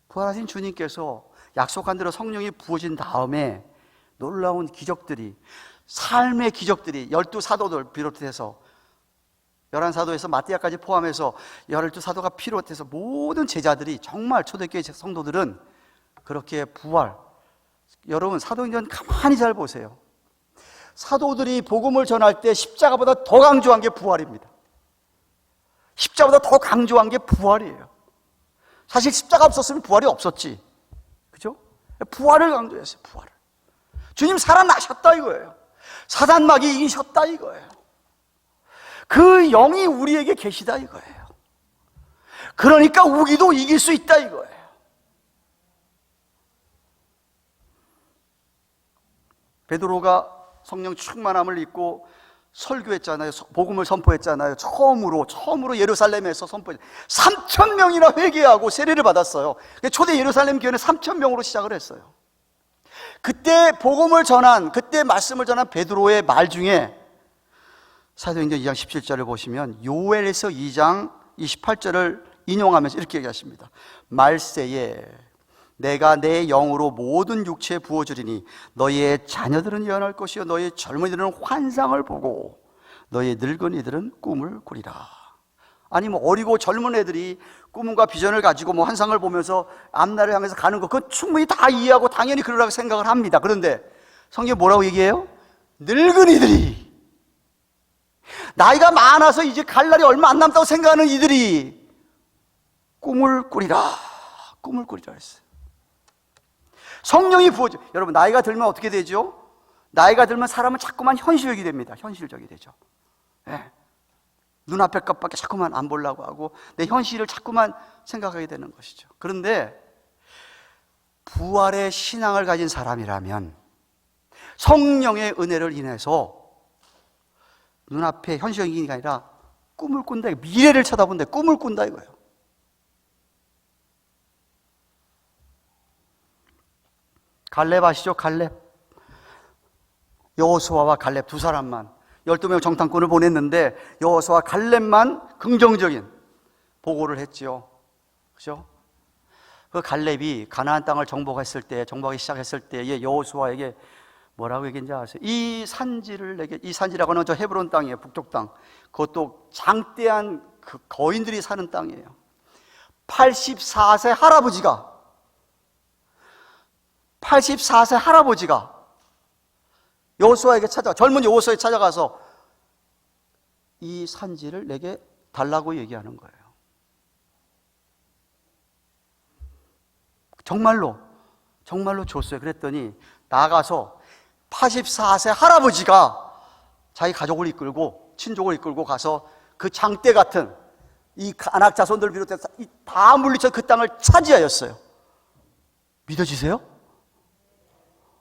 부활하신 주님께서 약속한 대로 성령이 부어진 다음에 놀라운 기적들이, 삶의 기적들이 12사도들 비롯해서 11사도에서 마띠아까지 포함해서 12사도가 비롯해서 모든 제자들이, 정말 초대교회 성도들은 그렇게 부활. 여러분 사도행전 가만히 잘 보세요. 사도들이 복음을 전할 때 십자가보다 더 강조한 게 부활입니다. 십자가보다 더 강조한 게 부활이에요. 사실 십자가 없었으면 부활이 없었지, 그죠? 부활을 강조했어요. 부활을. 주님 살아나셨다 이거예요. 사단 마귀 이기셨다 이거예요. 그 영이 우리에게 계시다 이거예요. 그러니까 우기도 이길 수 있다 이거예요. 베드로가 성령 충만함을 입고 설교했잖아요. 복음을 선포했잖아요. 처음으로 예루살렘에서 선포했잖아요. 3,000명이나 회개하고 세례를 받았어요. 초대 예루살렘 교회는 3,000명으로 시작을 했어요. 그때 복음을 전한, 그때 말씀을 전한 베드로의 말 중에 사도행전 2장 17절을 보시면 요엘에서 2장 28절을 인용하면서 이렇게 얘기하십니다. 말세에 내가 내 영으로 모든 육체에 부어주리니 너희의 자녀들은 예언할 것이요 너희의 젊은이들은 환상을 보고 너희의 늙은이들은 꿈을 꾸리라. 아니 어리고 젊은 애들이 꿈과 비전을 가지고 환상을 보면서 앞날을 향해서 가는 거, 그건 충분히 다 이해하고 당연히 그러라고 생각을 합니다. 그런데 성경이 뭐라고 얘기해요? 늙은이들이, 나이가 많아서 이제 갈 날이 얼마 안 남다고 생각하는 이들이 꿈을 꾸리라 했어요. 성령이 부어져. 여러분 나이가 들면 어떻게 되죠? 나이가 들면 사람은 자꾸만 현실적이 됩니다. 현실적이 되죠. 네. 눈앞에 것밖에 자꾸만 안 보려고 하고 내 현실을 자꾸만 생각하게 되는 것이죠. 그런데 부활의 신앙을 가진 사람이라면 성령의 은혜를 인해서 눈앞에 현실적인 게 아니라 꿈을 꾼다. 미래를 쳐다본다. 꿈을 꾼다 이거예요. 갈렙 아시죠? 갈렙. 여호수아와 갈렙 두 사람만 12명 정탐꾼을 보냈는데 여호수아와 갈렙만 긍정적인 보고를 했지요. 그죠? 그 갈렙이 가나안 땅을 정복하기 시작했을 때에 여호수아에게 뭐라고 얘기했는지 아세요? 이 산지를 내게, 이 산지라고 하는 저 헤브론 땅이에요. 북쪽 땅. 그것도 장대한 그 거인들이 사는 땅이에요. 84세 할아버지가 여호수아에게 젊은 여호수아에 찾아가서 이 산지를 내게 달라고 얘기하는 거예요. 정말로 줬어요. 그랬더니 나가서 84세 할아버지가 자기 가족을 이끌고 친족을 이끌고 가서 그 장대 같은 이 안악 자손들을 비롯해서 다 물리쳐 그 땅을 차지하였어요. 믿어지세요?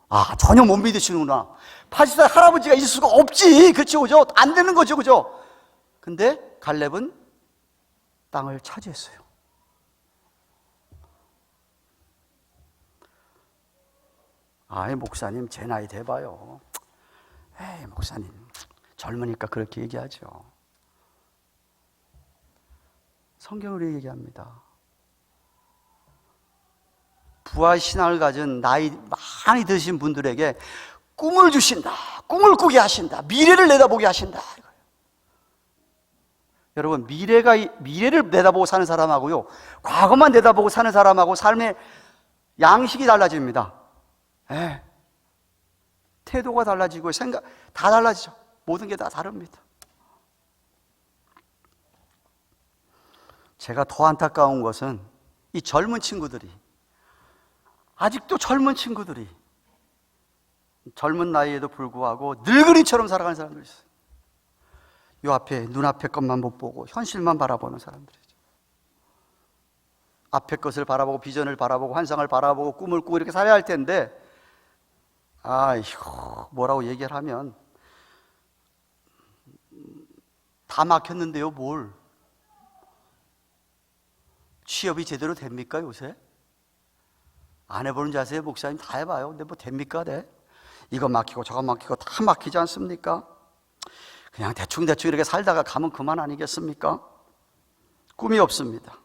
아, 전혀 못 믿으시는구나. 80살 할아버지가 있을 수가 없지. 그렇죠, 그죠? 안 되는 거죠, 그죠? 근데 갈렙은 땅을 차지했어요. 아이, 목사님, 제 나이 돼봐요. 에이, 목사님, 젊으니까 그렇게 얘기하죠. 성경으로 얘기합니다. 부활 신앙을 가진 나이 많이 드신 분들에게 꿈을 주신다. 꿈을 꾸게 하신다. 미래를 내다보게 하신다. 여러분, 미래를 내다보고 사는 사람하고요, 과거만 내다보고 사는 사람하고 삶의 양식이 달라집니다. 예. 태도가 달라지고 생각 다 달라지죠. 모든 게 다 다릅니다. 제가 더 안타까운 것은 이 젊은 친구들이, 아직도 젊은 친구들이 젊은 나이에도 불구하고 늙은이처럼 살아가는 사람들이 있어요. 요 앞에 눈앞에 것만 못 보고 현실만 바라보는 사람들이죠. 앞에 것을 바라보고 비전을 바라보고 환상을 바라보고 꿈을 꾸고 이렇게 살아야 할 텐데, 아이고, 뭐라고 얘기를 하면 다 막혔는데요. 뭘? 취업이 제대로 됩니까 요새? 안 해보는 자세에 목사님 다 해봐요. 근데 뭐 됩니까? 네? 이거 막히고 저거 막히고 다 막히지 않습니까? 그냥 대충 이렇게 살다가 가면 그만 아니겠습니까? 꿈이 없습니다.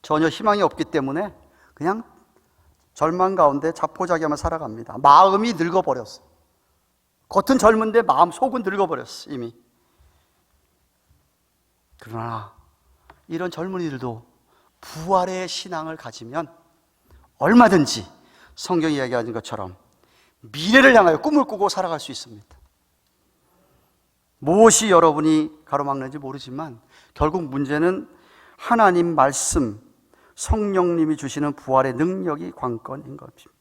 전혀 희망이 없기 때문에 그냥 절망 가운데 자포자기하며 살아갑니다. 마음이 늙어버렸어. 겉은 젊은데 마음 속은 늙어버렸어 이미. 그러나 이런 젊은이들도 부활의 신앙을 가지면 얼마든지 성경이 이야기하는 것처럼 미래를 향하여 꿈을 꾸고 살아갈 수 있습니다. 무엇이 여러분이 가로막는지 모르지만 결국 문제는 하나님 말씀, 성령님이 주시는 부활의 능력이 관건인 것입니다.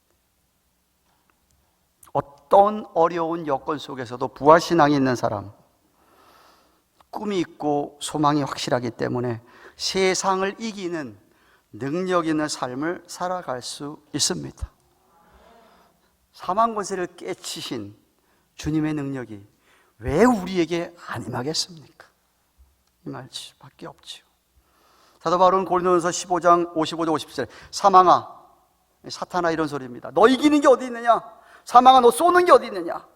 어떤 어려운 여건 속에서도 부활신앙이 있는 사람, 꿈이 있고 소망이 확실하기 때문에 세상을 이기는 능력 있는 삶을 살아갈 수 있습니다. 사망 권세를 깨치신 주님의 능력이 왜 우리에게 안 임하겠습니까? 이 말밖에 없지요. 사도 바울은 고린도전서 15장 55절 57절에 사망아, 사탄아 이런 소리입니다. 너 이기는 게 어디 있느냐? 사망아, 너 쏘는 게 어디 있느냐?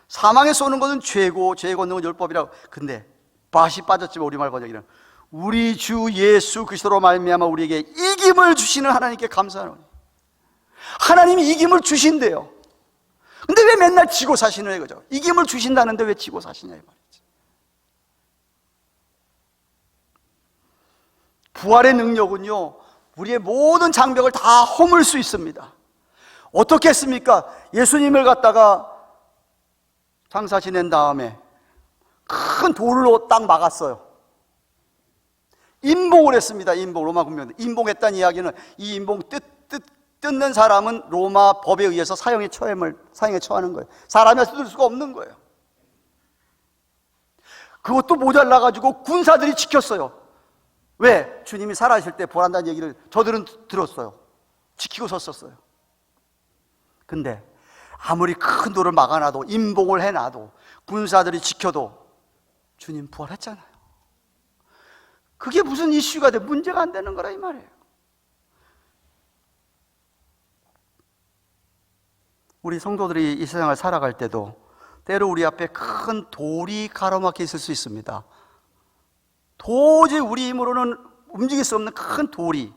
사망에 쏘는 것은 죄고 죄에 걷는 건 율법이라고. 근데 밭이 빠졌지만 우리말 번역에는 우리 주 예수 그리스도로 말미암아 우리에게 이김을 주시는 하나님께 감사하노니. 하나님이 이김을 주신대요. 근데 왜 맨날 지고 사시는 거죠? 이김을 주신다는데 왜 지고 사시냐 이 말이죠. 부활의 능력은요, 우리의 모든 장벽을 다 허물 수 있습니다. 어떻게 했습니까? 예수님을 갖다가 장사 지낸 다음에 큰 돌로 딱 막았어요. 임봉을 했습니다. 임봉, 로마 군병들 임봉했다는 이야기는 이 임봉 뜯는 사람은 로마 법에 의해서 사형에 처하는 거예요. 사람이 뜯을 수가 없는 거예요. 그것도 모자라가지고 군사들이 지켰어요. 왜? 주님이 살아계실 때 부활한다는 얘기를 저들은 들었어요. 지키고 섰었어요. 근데 아무리 큰 돌을 막아놔도, 임봉을 해놔도, 군사들이 지켜도 주님 부활했잖아요. 그게 무슨 이슈가 돼? 문제가 안 되는 거라 이 말이에요. 우리 성도들이 이 세상을 살아갈 때도 때로 우리 앞에 큰 돌이 가로막혀 있을 수 있습니다. 도저히 우리 힘으로는 움직일 수 없는 큰 돌이,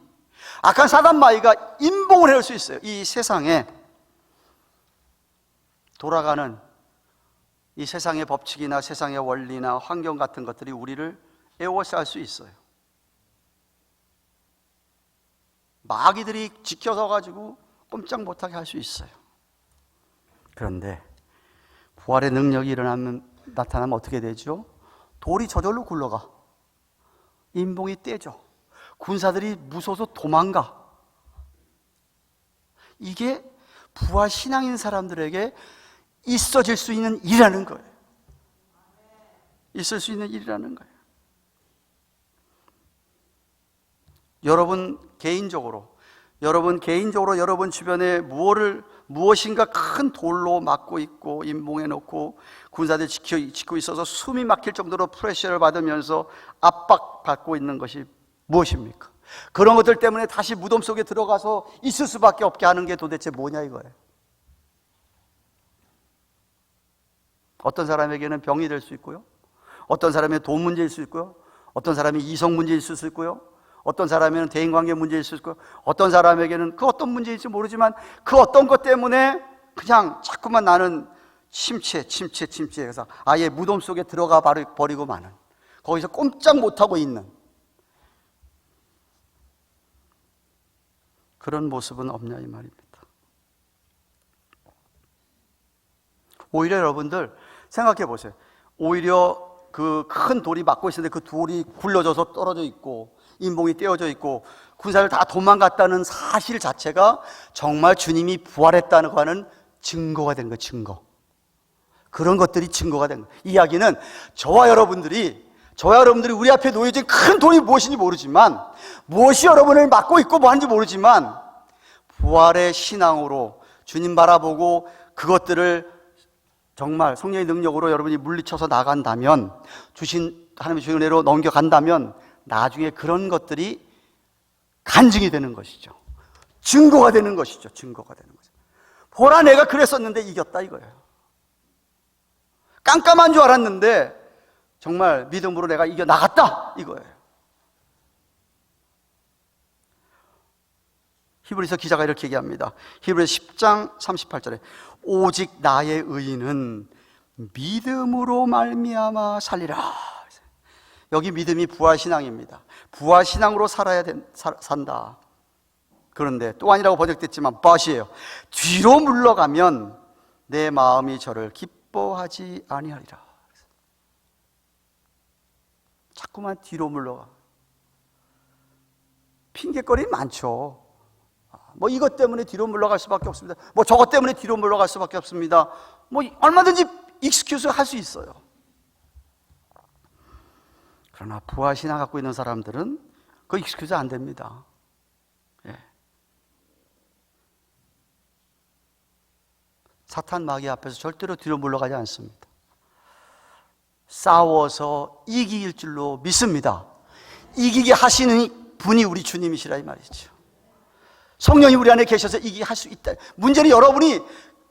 악한 사단 마귀가 임봉을 해올 수 있어요. 이 세상에 돌아가는 이 세상의 법칙이나 세상의 원리나 환경 같은 것들이 우리를 에워싸 할 수 있어요. 마귀들이 지켜서 가지고 꼼짝 못하게 할 수 있어요. 그런데 부활의 능력이 나타나면 어떻게 되죠? 돌이 저절로 굴러가. 임봉이 떼져. 군사들이 무서워서 도망가. 이게 부활 신앙인 사람들에게 있어질 수 있는 일이라는 거예요. 있을 수 있는 일이라는 거예요. 여러분 개인적으로 여러분 주변에 무엇인가 큰 돌로 막고 있고 임봉해 놓고 군사들 지키고 있어서 숨이 막힐 정도로 프레셔를 받으면서 압박받고 있는 것이 무엇입니까? 그런 것들 때문에 다시 무덤 속에 들어가서 있을 수밖에 없게 하는 게 도대체 뭐냐 이거예요. 어떤 사람에게는 병이 될 수 있고요, 어떤 사람의 돈 문제일 수 있고요, 어떤 사람이 이성 문제일 수 있고요, 어떤 사람에게는 대인관계 문제일 수 있고, 어떤 사람에게는 그 어떤 문제일지 모르지만 그 어떤 것 때문에 그냥 자꾸만 나는 침체해서 아예 무덤 속에 들어가 버리고 마는, 거기서 꼼짝 못하고 있는 그런 모습은 없냐 이 말입니다. 오히려 여러분들 생각해 보세요. 오히려 그 큰 돌이 막고 있었는데 그 돌이 굴러져서 떨어져 있고 임봉이 떼어져 있고 군사를 다 도망갔다는 사실 자체가 정말 주님이 부활했다는 거는 증거가 된 거예요. 증거. 그런 것들이 증거가 된 거예요. 이야기는 저와 여러분들이 우리 앞에 놓여진 큰 돌이 무엇인지 모르지만, 무엇이 여러분을 막고 있고 뭐 하는지 모르지만, 부활의 신앙으로 주님 바라보고 그것들을 정말 성령의 능력으로 여러분이 물리쳐서 나간다면, 하나님의 주신 은혜로 넘겨간다면 나중에 그런 것들이 간증이 되는 것이죠. 증거가 되는 것이죠. 증거가 되는 거죠. 보라, 내가 그랬었는데 이겼다 이거예요. 깜깜한 줄 알았는데 정말 믿음으로 내가 이겨 나갔다 이거예요. 히브리서 기자가 이렇게 얘기합니다. 히브리서 10장 38절에 오직 나의 의인은 믿음으로 말미암아 살리라. 여기 믿음이 부활신앙입니다. 부활신앙으로 산다. 그런데 또 아니라고 번역됐지만 but이에요. 뒤로 물러가면 내 마음이 저를 기뻐하지 아니하리라. 자꾸만 뒤로 물러가. 핑계거리 많죠. 뭐 이것 때문에 뒤로 물러갈 수밖에 없습니다. 뭐 저것 때문에 뒤로 물러갈 수밖에 없습니다. 뭐 얼마든지 익스큐즈 할 수 있어요. 그러나 부활신앙 갖고 있는 사람들은 그 익스큐즈 안 됩니다. 예. 사탄 마귀 앞에서 절대로 뒤로 물러가지 않습니다. 싸워서 이길 줄로 믿습니다. 이기게 하시는 분이 우리 주님이시라 이 말이죠. 성령이 우리 안에 계셔서 이기게 할 수 있다. 문제는 여러분이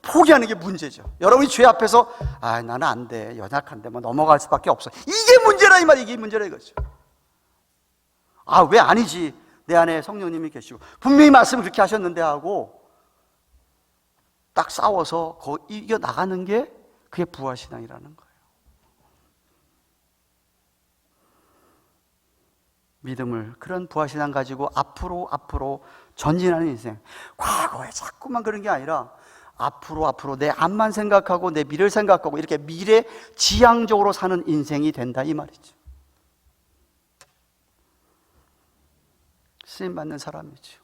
포기하는 게 문제죠. 여러분이 죄 앞에서 나는 안 돼, 연약한데 뭐 넘어갈 수밖에 없어, 이게 문제라 이 말이. 이게 문제라 이거죠. 왜 아니지, 내 안에 성령님이 계시고 분명히 말씀을 그렇게 하셨는데 하고 딱 싸워서 이겨 나가는 게 그게 부활신앙이라는 거예요. 믿음을, 그런 부활신앙 가지고 앞으로 전진하는 인생. 과거에 자꾸만 그런 게 아니라 앞으로 내 앞만 생각하고 내 미래를 생각하고 이렇게 미래 지향적으로 사는 인생이 된다 이 말이죠. 쓰임받는 사람이죠.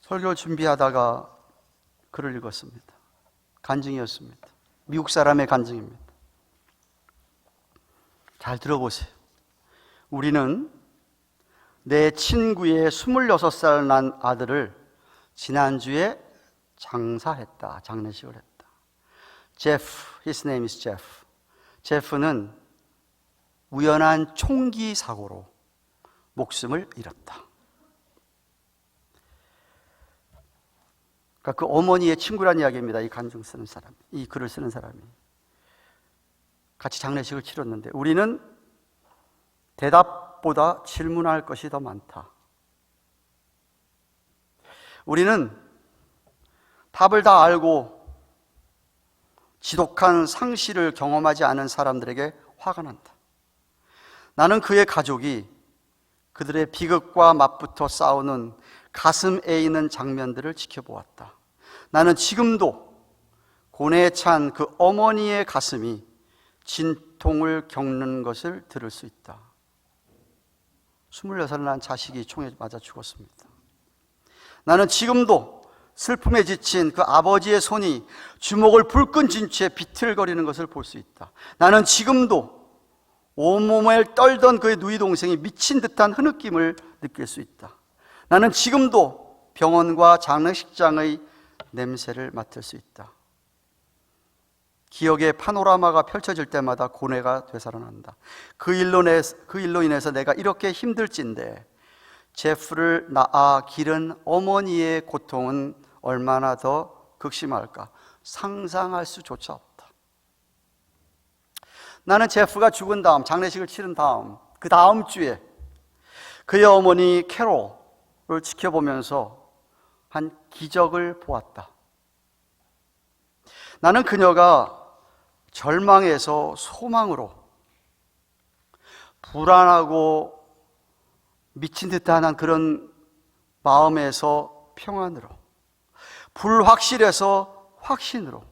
설교를 준비하다가 글을 읽었습니다. 간증이었습니다. 미국 사람의 간증입니다. 잘 들어보세요. 우리는 내 친구의 26살 난 아들을 지난주에 장사했다. 장례식을 했다. 제프, his name is Jeff. 제프는 우연한 총기 사고로 목숨을 잃었다. 그러니까 그 어머니의 친구란 이야기입니다. 이 간증 쓰는 사람, 이 글을 쓰는 사람이. 같이 장례식을 치렀는데 우리는 대답보다 질문할 것이 더 많다. 우리는 답을 다 알고 지독한 상실을 경험하지 않은 사람들에게 화가 난다. 나는 그의 가족이 그들의 비극과 맞붙어 싸우는 가슴 에이는 장면들을 지켜보았다. 나는 지금도 고뇌에 찬 그 어머니의 가슴이 진통을 겪는 것을 들을 수 있다. 26살 난 자식이 총에 맞아 죽었습니다. 나는 지금도 슬픔에 지친 그 아버지의 손이 주먹을 불끈 쥔 채 비틀거리는 것을 볼 수 있다. 나는 지금도 온몸을 떨던 그의 누이 동생이 미친 듯한 흐느낌을 느낄 수 있다. 나는 지금도 병원과 장례식장의 냄새를 맡을 수 있다. 기억의 파노라마가 펼쳐질 때마다 고뇌가 되살아난다. 그 일로 인해서 내가 이렇게 힘들진데 제프를 낳아 기른 어머니의 고통은 얼마나 더 극심할까 상상할 수조차 없다. 나는 제프가 죽은 다음, 장례식을 치른 다음, 그 다음 주에 그의 어머니 캐롤을 지켜보면서 한 기적을 보았다. 나는 그녀가 절망에서 소망으로, 불안하고 미친 듯한 그런 마음에서 평안으로, 불확실해서 확신으로,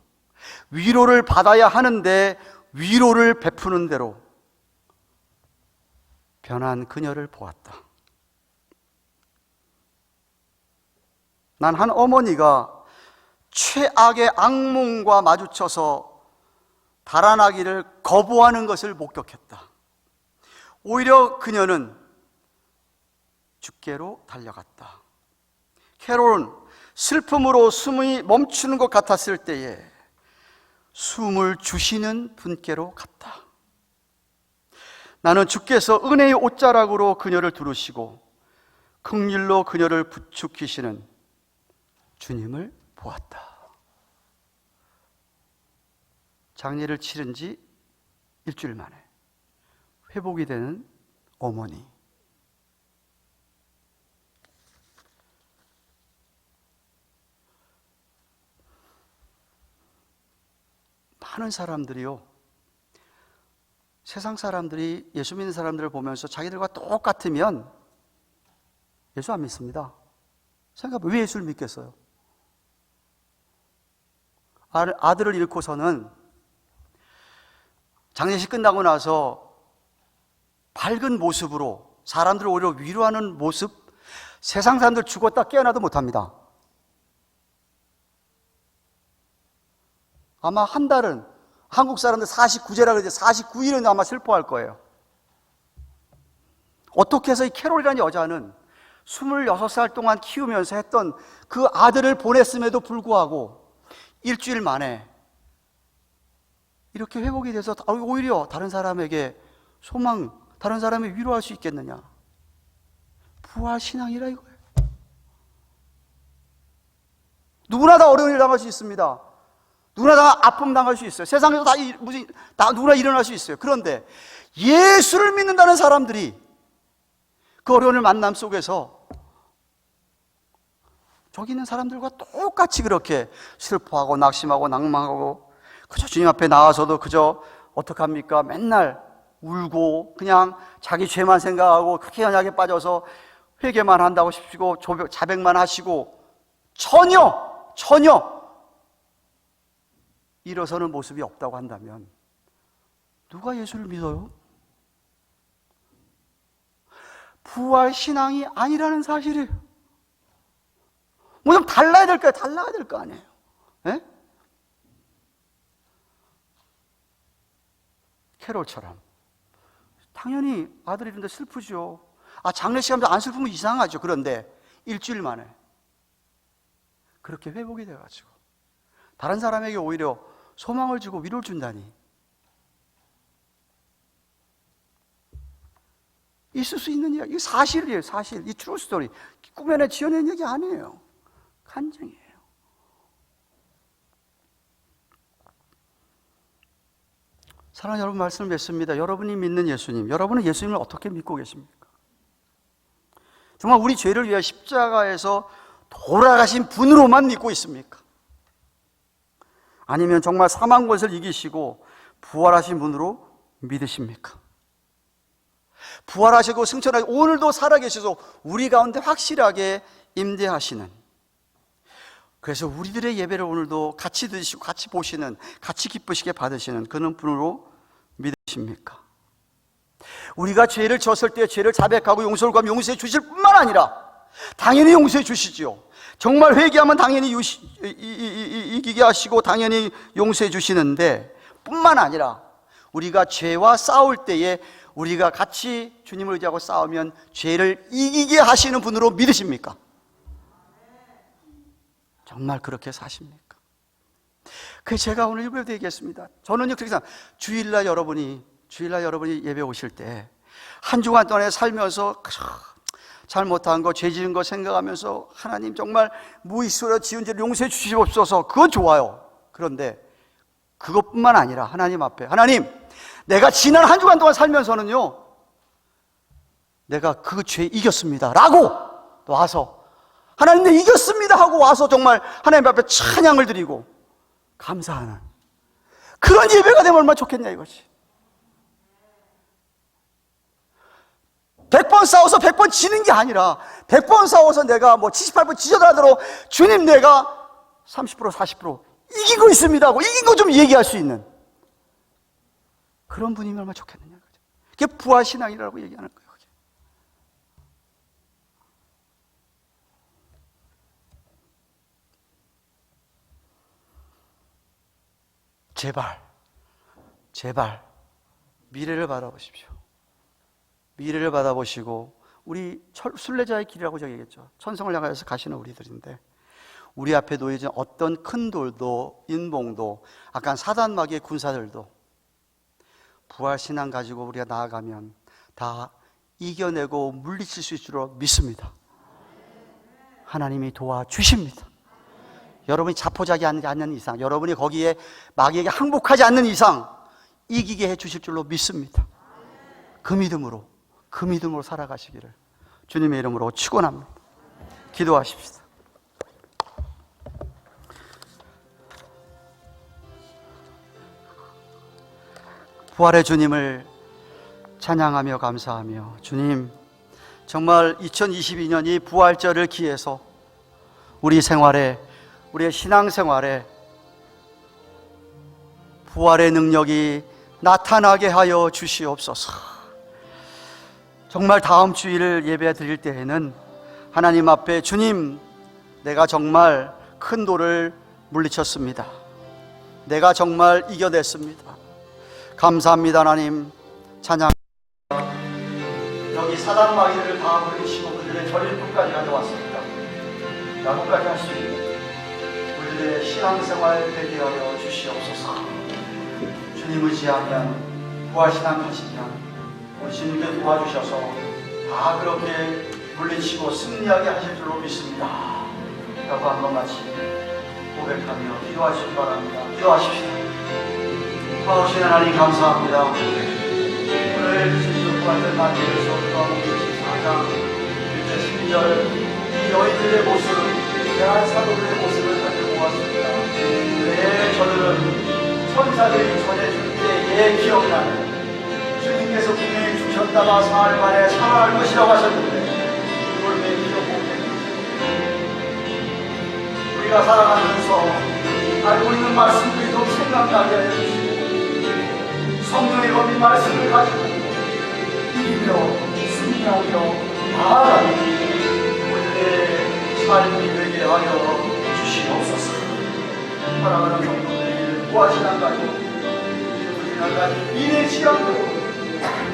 위로를 받아야 하는데 위로를 베푸는 대로 변한 그녀를 보았다. 난 한 어머니가 최악의 악몽과 마주쳐서 달아나기를 거부하는 것을 목격했다. 오히려 그녀는 주께로 달려갔다. 캐롤은 슬픔으로 숨이 멈추는 것 같았을 때에 숨을 주시는 분께로 갔다. 나는 주께서 은혜의 옷자락으로 그녀를 두르시고 긍휼로 그녀를 부축히시는 주님을 보았다. 장례를 치른 지 일주일 만에 회복이 되는 어머니. 많은 사람들이요, 세상 사람들이 예수 믿는 사람들을 보면서 자기들과 똑같으면 예수 안 믿습니다. 생각해보면 왜 예수를 믿겠어요? 아들을 잃고서는 장례식 끝나고 나서 밝은 모습으로 사람들을 오히려 위로하는 모습, 세상 사람들 죽었다 깨어나도 못합니다. 아마 한 달은, 한국 사람들 49제라 그러지 49일은 아마 슬퍼할 거예요. 어떻게 해서 이 캐롤이라는 여자는 26살 동안 키우면서 했던 그 아들을 보냈음에도 불구하고 일주일 만에 이렇게 회복이 돼서 오히려 다른 사람에게 소망, 다른 사람을 위로할 수 있겠느냐? 부활신앙이라 이거예요. 누구나 다 어려운 일 당할 수 있습니다. 누구나 다 아픔 당할 수 있어요. 세상에서 다 누구나 일어날 수 있어요. 그런데 예수를 믿는다는 사람들이 그 어려운 만남 속에서 저기 있는 사람들과 똑같이 그렇게 슬퍼하고 낙심하고 낭망하고 그저 주님 앞에 나와서도 그저 어떡합니까? 맨날 울고 그냥 자기 죄만 생각하고 그렇게 연약에 빠져서 회개만 한다고 싶고 자백만 하시고 전혀 일어서는 모습이 없다고 한다면 누가 예수를 믿어요? 부활 신앙이 아니라는 사실이에요. 뭐 좀 달라야 될 거야. 달라야 될 거 아니에요. 네? 캐롤처럼 당연히 아들이 이런데 슬프죠. 장례식하면서 안 슬프면 이상하죠. 그런데 일주일 만에 그렇게 회복이 돼가지고 다른 사람에게 오히려 소망을 주고 위로를 준다니, 있을 수 있는 이야기. 이게 사실이에요. 사실. 이 트루 스토리. 꾸며내 지어낸 얘기 아니에요. 간증이에요. 사랑하는 여러분, 말씀을 맺습니다. 여러분이 믿는 예수님, 여러분은 예수님을 어떻게 믿고 계십니까? 정말 우리 죄를 위해 십자가에서 돌아가신 분으로만 믿고 있습니까? 아니면 정말 사망 권세를 이기시고 부활하신 분으로 믿으십니까? 부활하시고 승천하시고 오늘도 살아계셔서 우리 가운데 확실하게 임재하시는, 그래서 우리들의 예배를 오늘도 같이 드시고 같이 보시는, 같이 기쁘시게 받으시는 그런 분으로 믿으십니까? 우리가 죄를 졌을 때 죄를 자백하고 용서를 구하면 용서해 주실 뿐만 아니라 당연히 용서해 주시죠. 정말 회개하면 당연히 이기게 하시고 당연히 용서해 주시는데, 뿐만 아니라 우리가 죄와 싸울 때에 우리가 같이 주님을 의지하고 싸우면 죄를 이기게 하시는 분으로 믿으십니까? 정말 그렇게 사십니까? 그 제가 오늘 일부에도 얘기했습니다. 저는요, 그렇게 생각합니다. 주일날 여러분이 예배 오실 때 한 주간 동안에 살면서 잘못한 거, 죄 지은 거 생각하면서 하나님 정말 무의식으로 지은 죄를 용서해 주시옵소서, 그건 좋아요. 그런데 그것뿐만 아니라 하나님 앞에, 하나님, 내가 지난 한 주간 동안 살면서는요, 내가 그 죄 이겼습니다 라고 와서, 하나님 내 이겼습니다 하고 와서 정말 하나님 앞에 찬양을 드리고 감사하는 그런 예배가 되면 얼마나 좋겠냐 이거지. 100번 싸워서 100번 지는 게 아니라 100번 싸워서 내가 78번 지져라도 주님 내가 30% 40% 이기고 있습니다 하고 이긴 거 좀 얘기할 수 있는 그런 분이면 얼마나 좋겠느냐. 그게 부활신앙이라고 얘기하는 거예요. 제발 미래를 바라보십시오. 미래를 바라보시고, 우리 순례자의 길이라고 저기 얘기했죠. 천성을 향하여서 가시는 우리들인데, 우리 앞에 놓여진 어떤 큰 돌도 인봉도 약간 사단마귀의 군사들도 부활신앙 가지고 우리가 나아가면 다 이겨내고 물리칠 수 있을 줄 믿습니다. 하나님이 도와주십니다. 여러분이 자포자기하지 않는 이상, 여러분이 거기에 마귀에게 항복하지 않는 이상 이기게 해주실 줄로 믿습니다. 그 믿음으로 살아가시기를 주님의 이름으로 축원합니다. 기도하십시다. 부활의 주님을 찬양하며 감사하며, 주님 정말 2022년이 부활절을 기해서 우리의 신앙생활에 부활의 능력이 나타나게 하여 주시옵소서. 정말 다음 주일을 예배 드릴 때에는 하나님 앞에, 주님 내가 정말 큰 돌을 물리쳤습니다. 내가 정말 이겨냈습니다. 감사합니다. 하나님 찬양. 여기 사단마귀를 다 물리치고 그들의 전일품까지 가져왔습니다. 나무까지 할 수 있는 우리들의 신앙생활 되게 하여 주시옵소서. 주님 의지하면, 부활신앙 하시면 우리 주님께 도와주셔서 다 그렇게 물리치고 승리하게 하실 줄로 믿습니다. 여러분 한번 같이 고백하며 기도하시기 바랍니다. 기도하십시오. 화오신 하나님 감사합니다. 오늘 주신 부활절 맞이해서 누가복음 24장 1절 12절 이 여인들의 모습, 대한 사도들의 모습을 가지고 보았습니다. 왜 저들은 천사들이 전해줄 때에 기억나는, 주님께서 분명히 주셨다가 사흘 만에 살아날 것이라고 하셨는데 그걸 왜 기억 못했는지, 우리가 살아가면서 알고 있는 말씀들이 좀 생각나게 하여 주시고, 성령의 법이 말씀을 가지고 이기며 승리하며 나아가는 우리의 삶이 되게 하여 주시옵소서. 사랑하는 성도들이 부활신앙 가지고 신앙 가지고 미래 지향으로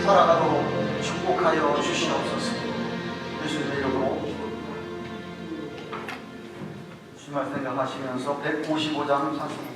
살아가도록 축복하여 주시옵소서. 예수님의 이름으로 주말 생각하시면서 155장 찬송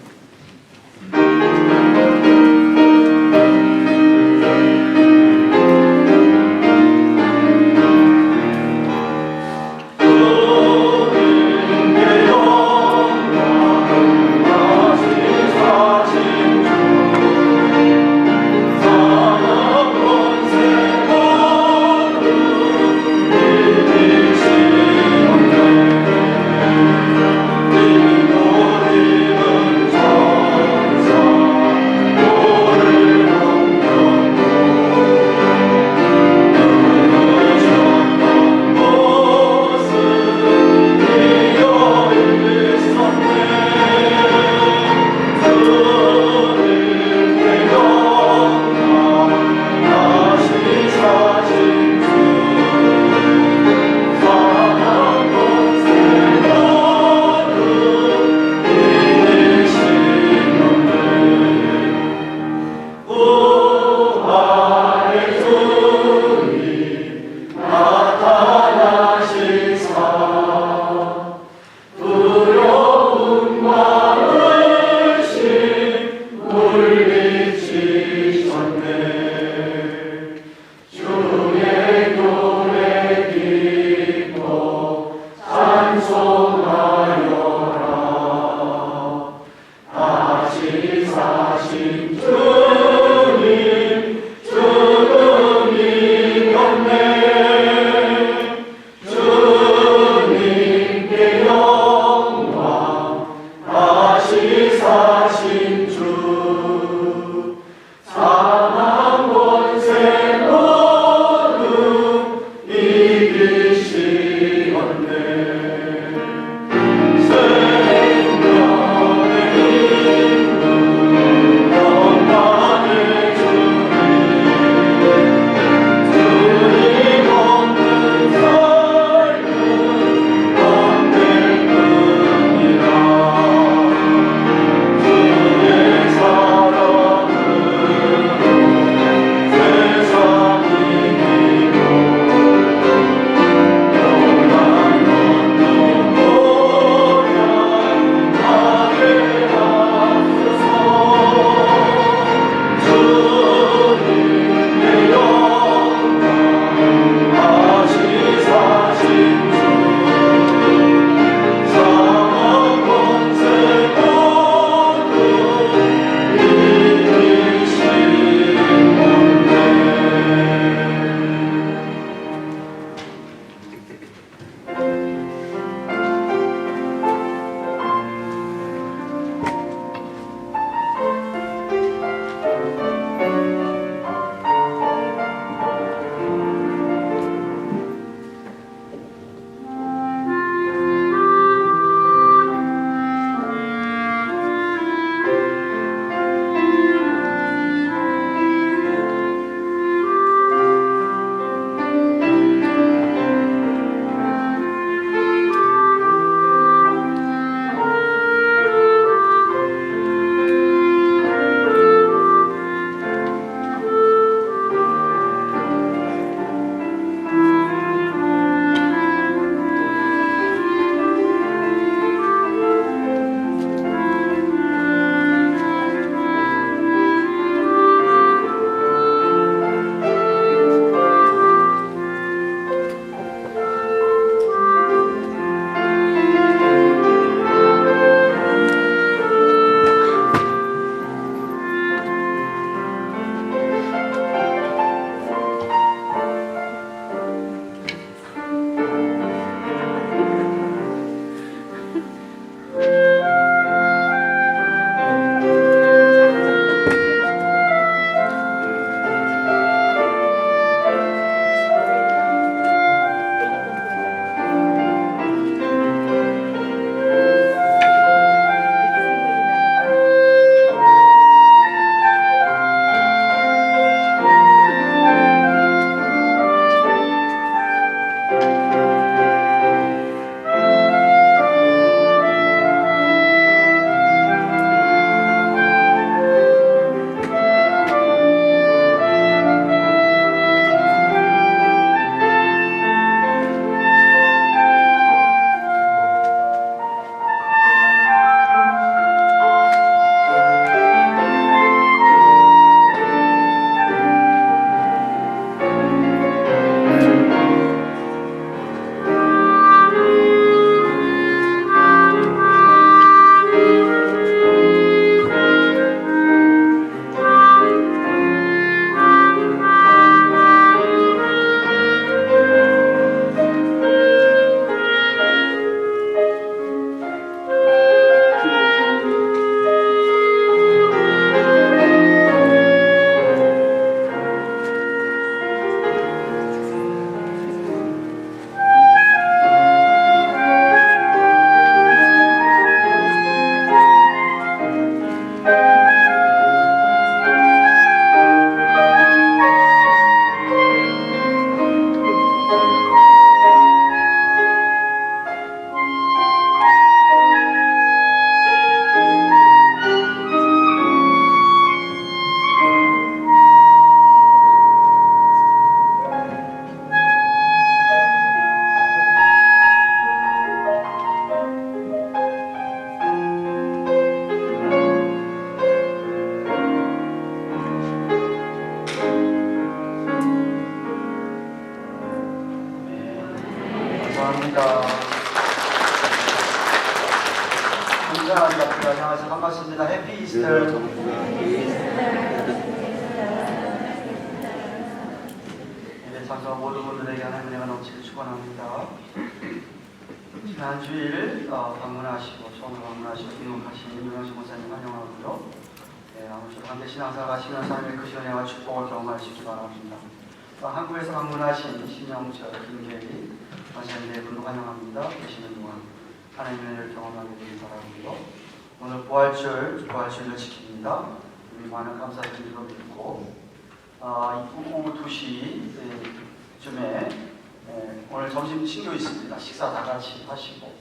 해피 이스터. 예배 참석한 모든 분들에게 하나님의 은혜가 넘치길 축원합니다. 지난 주일 방문하시고 처음으로 방문하시고 입문하신 유명수 목사님 환영하고요. 아무쪼록 함께 신앙생활 하시면서 하나님의 크신 은혜와 축복을 경험하시기 바랍니다. 한국에서 방문하신 신영철, 김계리 원사님 네 분도 환영합니다. 계시는 동안 하나님의 은혜를 경험하게 되길 바라고요. 오늘 부활절을 지킵니다. 우리 많은 감사드리고 믿고 오후 2시쯤에 오늘 점심 친교 있습니다. 식사 다 같이 하시고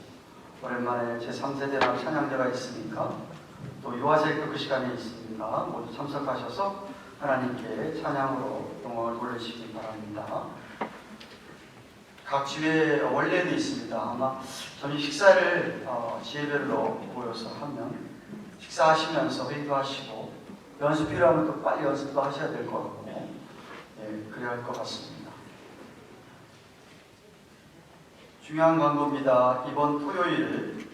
오랜만에 제3세대랑 찬양대가 있으니까 또 유아제도 그 시간에 있습니다. 모두 참석하셔서 하나님께 찬양으로 영광을 돌리시기 바랍니다. 각 지회 원래도 있습니다. 아마 점심 식사를 지회별로 모여서 하면 식사하시면서 회의도 하시고 연습 필요하면 또 빨리 연습도 하셔야 될 것 같고 그래야 할 것 같습니다. 중요한 광고입니다. 이번 토요일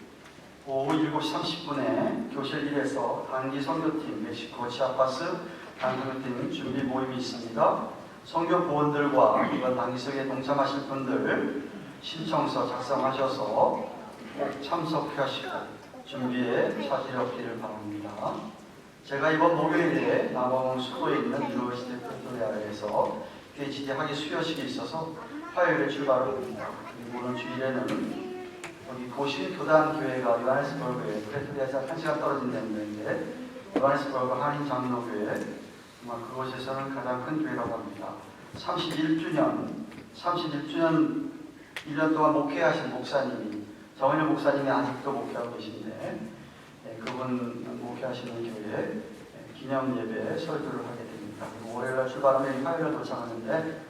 오후 7시 30분에 교실 1에서 단기 선교팀 멕시코 치아파스 단기선교팀 준비 모임이 있습니다. 선교 보원들과 이번 단기선교에 동참하실 분들 신청서 작성하셔서 꼭 참석하시고 준비에 차질없기를 바랍니다. 제가 이번 목요일에 남아공 수도에 있는 유니버시티 프레토리아에서 PhD 학위 수여식이 있어서 화요일에 출발을 합니다. 그리고 오늘 주일에는 여기 보신 교단 교회가 요하네스버그에 프레토리아에서 1시간 떨어진 데인데 요하네스버그 한인 장로교회 아마 그곳에서는 가장 큰 교회라고 합니다. 31주년 1년 동안 목회하신 목사님이 정은일 목사님이 아직도 목회하고 계신데 그분 목회하시는 교회에 기념 예배 설교를 하게 됩니다. 그리고 월요일날 출발하면 화요일에 도착하는데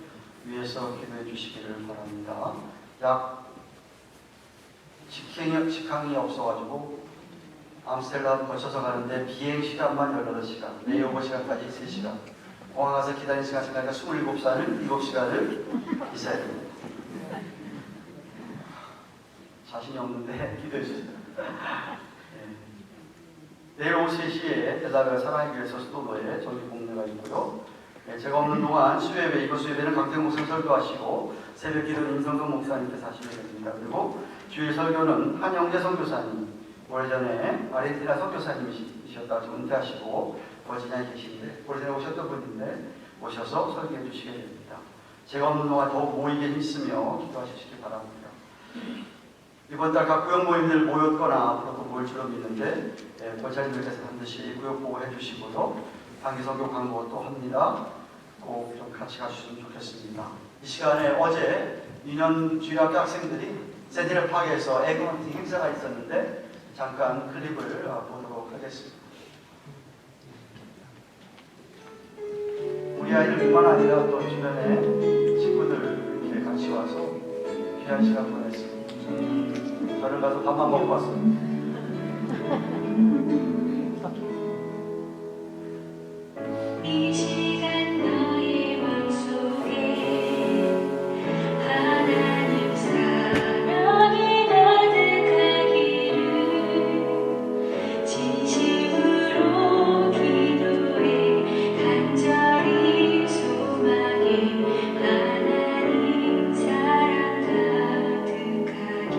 위에서 기도해 주시기를 바랍니다. 약 직항이 없어가지고 암스테르담 거쳐서 가는데 비행 시간만 18시간, 레이오버 시간까지 3시간, 공항 가서 기다리는 시간 생각하니까 7시간을 있어야 됩니다. 자신이 없는데 기도해 주세요. 내일 오후 3시에 델라베아 사랑의 교회에서 수도도에 정기 공례가 있고요. 제가 없는 동안 수요예배, 이거 수요예배는 강태웅 목사님 설교하시고 새벽 기도는 임성근 목사님께서 하시게 됩니다. 그리고 주일 설교는 한영재 선교사님, 오래전에 아르헨티나 선교사님이셨다가 은퇴하시고 버지니아에 계신데 오래전에 오셨던 분인데 오셔서 설교해 주시게 됩니다. 제가 없는 동안 더욱 모이게 힘쓰며 기도하시기 바랍니다. 이번 달 각 구역 모임들 모였거나 앞으로 또 모일 줄로 믿는데 권사님들께서 반드시 구역 보고해 주시고요. 단기선교 광고 또 합니다. 꼭 좀 같이 가주시면 좋겠습니다. 이 시간에 어제 유년 주일학교 학생들이 센티넬 파크에서 에그먼트 행사가 있었는데 잠깐 클립을 보도록 하겠습니다. 우리 아이들뿐만 아니라 또 주변에 친구들 이렇게 같이 와서 귀한 시간 보냈습니다. 저를 가서 밥만 먹고 왔습니다. 이 시간 너의 맘속에 하나님 사랑이 가득하기를 진심으로 기도해 간절히 소망해 하나님 사랑 가득하기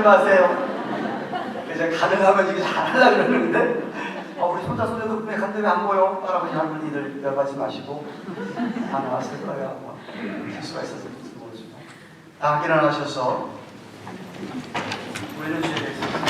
하지 마세요. 이제 가능하면 이게 잘하려고 그러는데 우리 손자 손녀도 분명히 간데 왜 안 보여? 할아버지 할머니들 열받지 마시고 가능하실 거예요. 실수가 있어서 모르지만 다 함께 일어나셔서 우리는 주의 백성을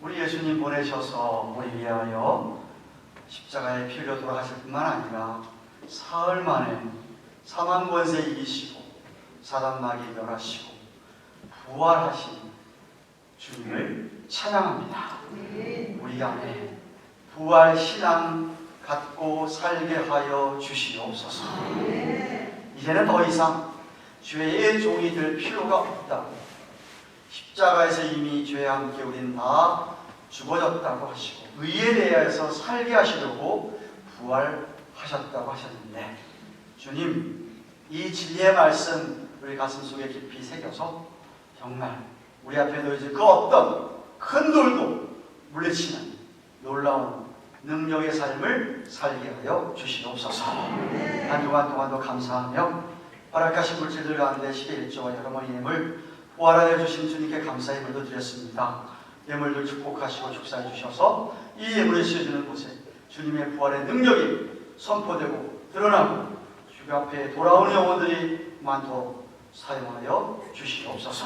우리 예수님 보내셔서 우리 위하여 십자가에 피 흘려 돌아가실 뿐만 아니라 사흘 만에 사망 권세 이기시고 사단 마귀 멸하시고 부활하신 주님을 찬양합니다. 우리 안에 부활 신앙 갖고 살게 하여 주시옵소서. 이제는 더 이상 죄의 종이 될 필요가 없다고, 십자가에서 이미 죄와 함께 우리는 다 죽어졌다고 하시고 의에 대해서 살게 하시려고 부활하셨다고 하셨는데, 주님 이 진리의 말씀 우리 가슴 속에 깊이 새겨서 정말 우리 앞에 놓여진 그 어떤 큰 돌도 물리치는 놀라운 능력의 삶을 살게 하여 주시옵소서. 한 주간 동안도 감사하며 허락하신 물질들 가운데 11조와 여러 번의 예물 부활하여 주신 주님께 감사의 예물도 드렸습니다. 예물들 축복하시고 축사해 주셔서 이 예물을 씌워주는 곳에 주님의 부활의 능력이 선포되고 드러나고 주 앞에 돌아오는 영혼들이 많도록 사용하여 주시옵소서.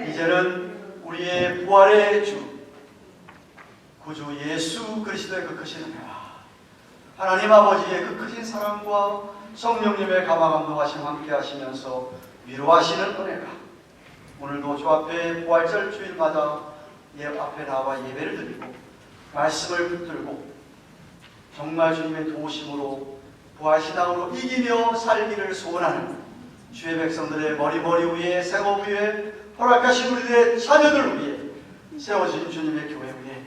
이제는 우리의 부활의 주 구주 예수 그리스도의 그 크신 은혜와 하나님 아버지의 그 크신 사랑과 성령님의 감화감동하심 함께 하시면서 위로하시는 은혜가 오늘도 주 앞에 부활절 주일마다 앞에 나와 예배를 드리고 말씀을 붙들고 정말 주님의 도우심으로 부활신앙으로 이기며 살기를 소원하는 주의 백성들의 머리 위에 생업 위에 허락하신 우리들의 자녀들 위에 세워진 주님의 교회 위에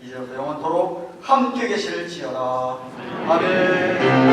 이제부터 영원토록 함께 계실지어다. 아멘.